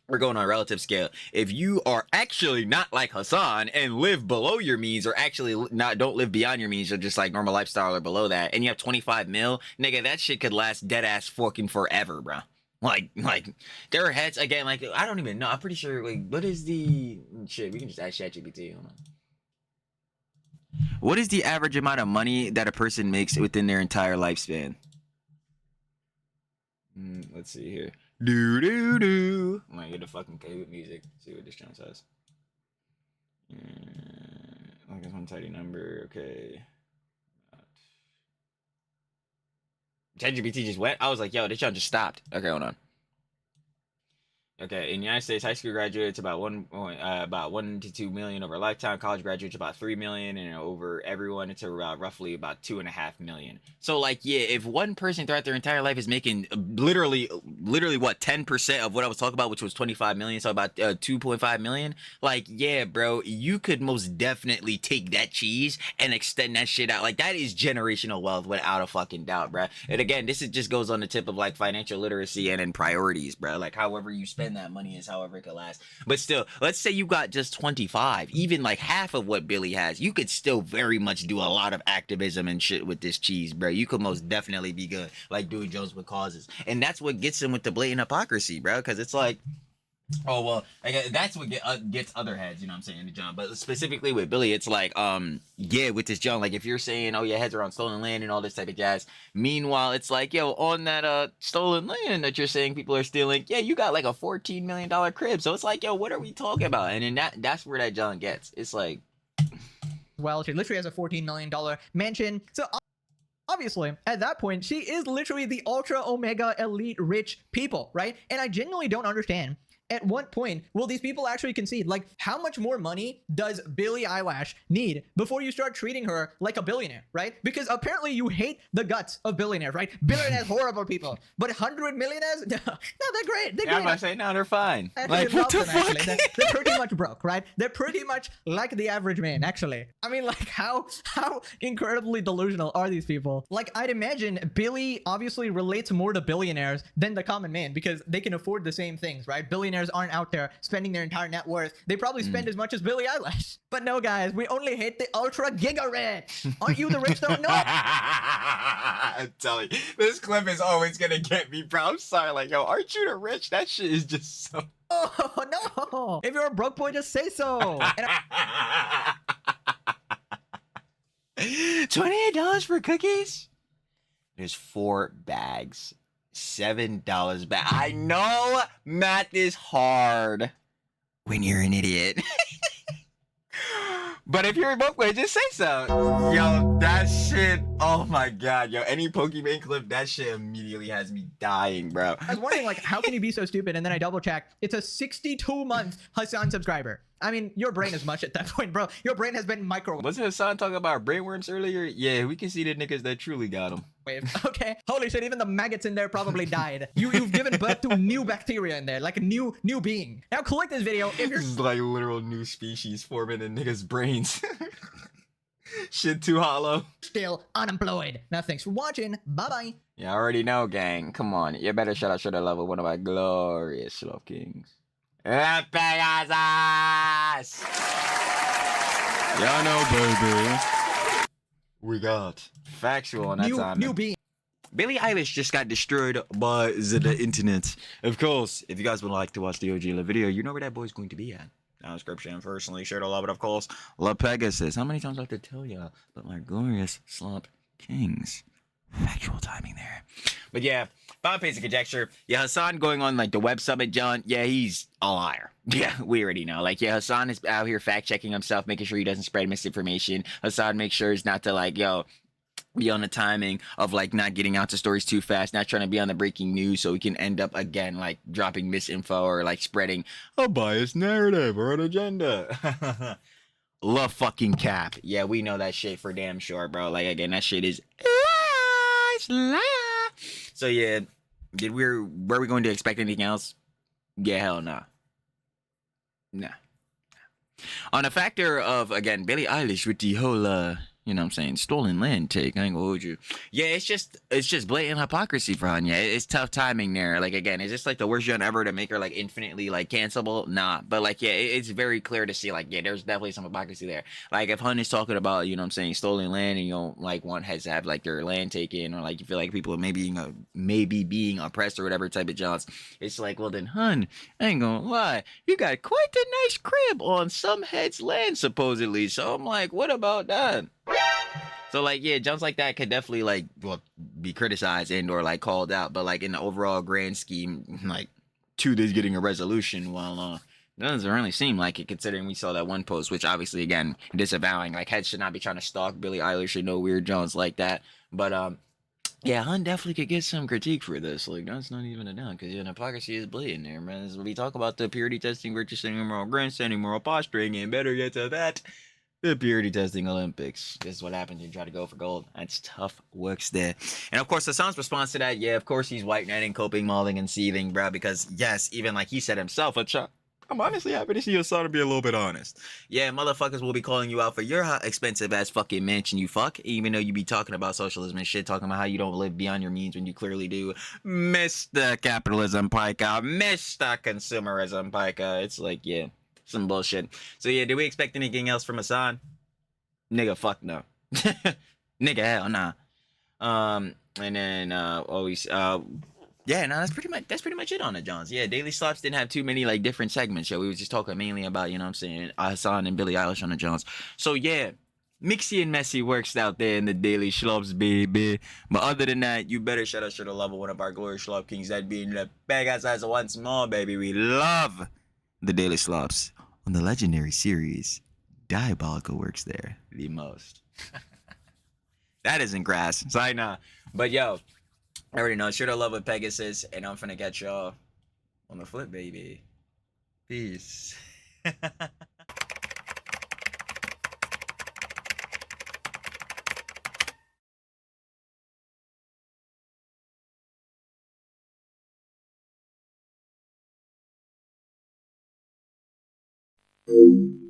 Speaker 3: we're going on a relative scale. If you are actually not like Hasan and live below your means, or actually don't live beyond your means, or just like normal lifestyle or below that, and you have 25 mil, nigga, that shit could last dead ass fucking forever, bro. Like there are heads again. Like I don't even know. I'm pretty sure. Like, what is the shit? We can just ask ChatGPT. Hold on. What is the average amount of money that a person makes within their entire lifespan? Let's see here. I'm gonna get the fucking Kahoot music. See what this channel says. Like it's one tidy number. Okay. ChatGPT just went. I was like, yo, this y'all just stopped. Okay, hold on. Okay, in the United States, high school graduates about 1 to 2 million over a lifetime. College graduates about 3 million, and over everyone, it's roughly about 2.5 million. So, like, yeah, if one person throughout their entire life is making literally what 10% of what I was talking about, which was 25 million, so about 2.5 million. Like, yeah, bro, you could most definitely take that cheese and extend that shit out. Like, that is generational wealth without a fucking doubt, bro. And again, this just goes on the tip of like financial literacy and in priorities, bro. Like, however you spend that money is however it could last. But still, let's say you got just 25, even like half of what Billie has, you could still very much do a lot of activism and shit with this cheese, bro. You could most definitely be good, like doing Jones with causes. And that's what gets him with the blatant hypocrisy, bro, because it's like, oh, well, I guess that's what gets other heads, you know what I'm saying, to John. But specifically with Billie, it's like, yeah, with this John, like if you're saying, oh, your heads are on stolen land and all this type of jazz. Meanwhile, it's like, yo, on that stolen land that you're saying people are stealing, yeah, you got like a $14 million crib. So it's like, yo, what are we talking about? And then that's where that John gets. It's like,
Speaker 2: well, she literally has a $14 million mansion. So obviously, at that point, she is literally the ultra omega elite rich people, right? And I genuinely don't understand. At what point will these people actually concede? Like, how much more money does Billie Eilish need before you start treating her like a billionaire, right? Because apparently you hate the guts of billionaires, right? Billionaires, horrible people. But 100 millionaires? No, they're great. They're great.
Speaker 3: I'm about to say, no, they're fine.
Speaker 2: Actually,
Speaker 3: like, what the fuck?
Speaker 2: They're pretty much broke, right? They're pretty much like the average man, actually. I mean, like, how incredibly delusional are these people? Like, I'd imagine Billie obviously relates more to billionaires than the common man because they can afford the same things, right? Billionaires aren't out there spending their entire net worth. They probably spend as much as Billie Eilish. But no, guys, we only hate the ultra giga rich. Aren't you the rich though? No.
Speaker 3: I'm telling you, this clip is always gonna get me, bro. I'm sorry, like, yo, aren't you the rich? That shit is just so.
Speaker 2: Oh no! If you're a broke boy, just say so.
Speaker 3: $28 for cookies? There's 4 bags $7 back. I know math is hard when you're an idiot. But if you're a book way, just say so. Yo, that shit. Oh my god, yo. Any Pokemon clip, that shit immediately has me dying, bro.
Speaker 2: I was wondering, like, how can you be so stupid? And then I double checked. It's a 62-month Hasan subscriber. I mean, your brain is mush at that point, bro. Your brain has been microwaved.
Speaker 3: Wasn't Hasan talking about brainworms earlier? Yeah, we can see the niggas that truly got him.
Speaker 2: Okay. Holy shit, even the maggots in there probably died. You've given birth to new bacteria in there, like a new being. Now click this video if you're...
Speaker 3: This is like literal new species forming in niggas' brains. Shit too hollow.
Speaker 2: Still unemployed. Now thanks for watching. Bye-bye.
Speaker 3: You already know, gang. Come on. You better shout out the level one of my glorious Slop Kings. Pegasus! Y'all know, baby. We got factual on that time.
Speaker 2: New being.
Speaker 3: Billie Eilish just got destroyed by the internet. Of course, if you guys would like to watch the OG video, you know where that boy's going to be at. Down in the description. Personally, share to love it, of course. Love Pegasus. How many times do I have to tell y'all about my glorious Slop Kings? Factual timing there. But yeah, Bob paints a conjecture. Yeah, Hasan going on like the web summit, John. Yeah, he's a liar. Yeah, we already know. Like, yeah, Hasan is out here fact checking himself, making sure he doesn't spread misinformation. Hasan makes sure it's not to like, yo, be on the timing of like not getting out to stories too fast, not trying to be on the breaking news so we can end up again like dropping misinfo or like spreading a biased narrative or an agenda. Love fucking cap. Yeah, we know that shit for damn sure, bro. Like again, that shit is lies. So yeah, were we going to expect anything else? Yeah, hell no. Nah. On a factor of again, Billie Eilish with the whole you know what I'm saying, stolen land take. I ain't gonna hold you. Yeah, it's just blatant hypocrisy for Anya. It's tough timing there. Like again, is this like the worst genre ever to make her like infinitely like cancelable? Nah. But like yeah, it's very clear to see like yeah, there's definitely some hypocrisy there. Like if Hun is talking about, you know what I'm saying, stolen land and you don't like want has to have like their land taken or like you feel like people are maybe being oppressed or whatever type of jobs, it's like, well then Hun, I ain't gonna lie, you got quite a nice crib on some head's land supposedly. So I'm like, what about that? So like yeah, jumps like that could definitely like be criticized and or like called out, but like in the overall grand scheme, like to this getting a resolution, well it doesn't really seem like it considering we saw that one post, which obviously again disavowing like heads should not be trying to stalk Billie Eilish or no weird Jones like that. But yeah, Hun definitely could get some critique for this. Like that's not even a doubt because yeah, hypocrisy is blatant there, man. As we talk about the purity testing, virtue moral grandstanding, moral posturing, and better yet to that, the purity testing Olympics. This is what happens when you try to go for gold. That's tough works there. And of course, Hasan's response to that, yeah, of course he's white knighting, coping, mauling, and seething, bro. Because yes, even like he said himself, I'm honestly happy to see Hasan to be a little bit honest. Yeah, motherfuckers will be calling you out for your expensive ass fucking mansion you fuck, even though you be talking about socialism and shit, talking about how you don't live beyond your means when you clearly do. Mr. Capitalism Pica, Mr. Consumerism Pica. It's like, yeah. Some bullshit. So yeah, do we expect anything else from Hasan? Nigga, fuck no. Nigga, hell nah. And then always yeah, no, that's pretty much it on the Johns. Yeah, Daily Slops didn't have too many like different segments. Yeah, we was just talking mainly about, you know what I'm saying, Hasan and Billie Eilish on the Johns. So yeah, mixy and messy works out there in the Daily Slops, baby. But other than that, you better shout out to the level one of our glorious Slop Kings, that being the Pegasus once more, baby. We love the Daily Slops on the legendary series Diabolical works there the most. That isn't grass. Sorry, nah. But yo, I already know. Sure to love with Pegasus, and I'm finna catch y'all on the flip, baby. Peace.
Speaker 11: Thank you.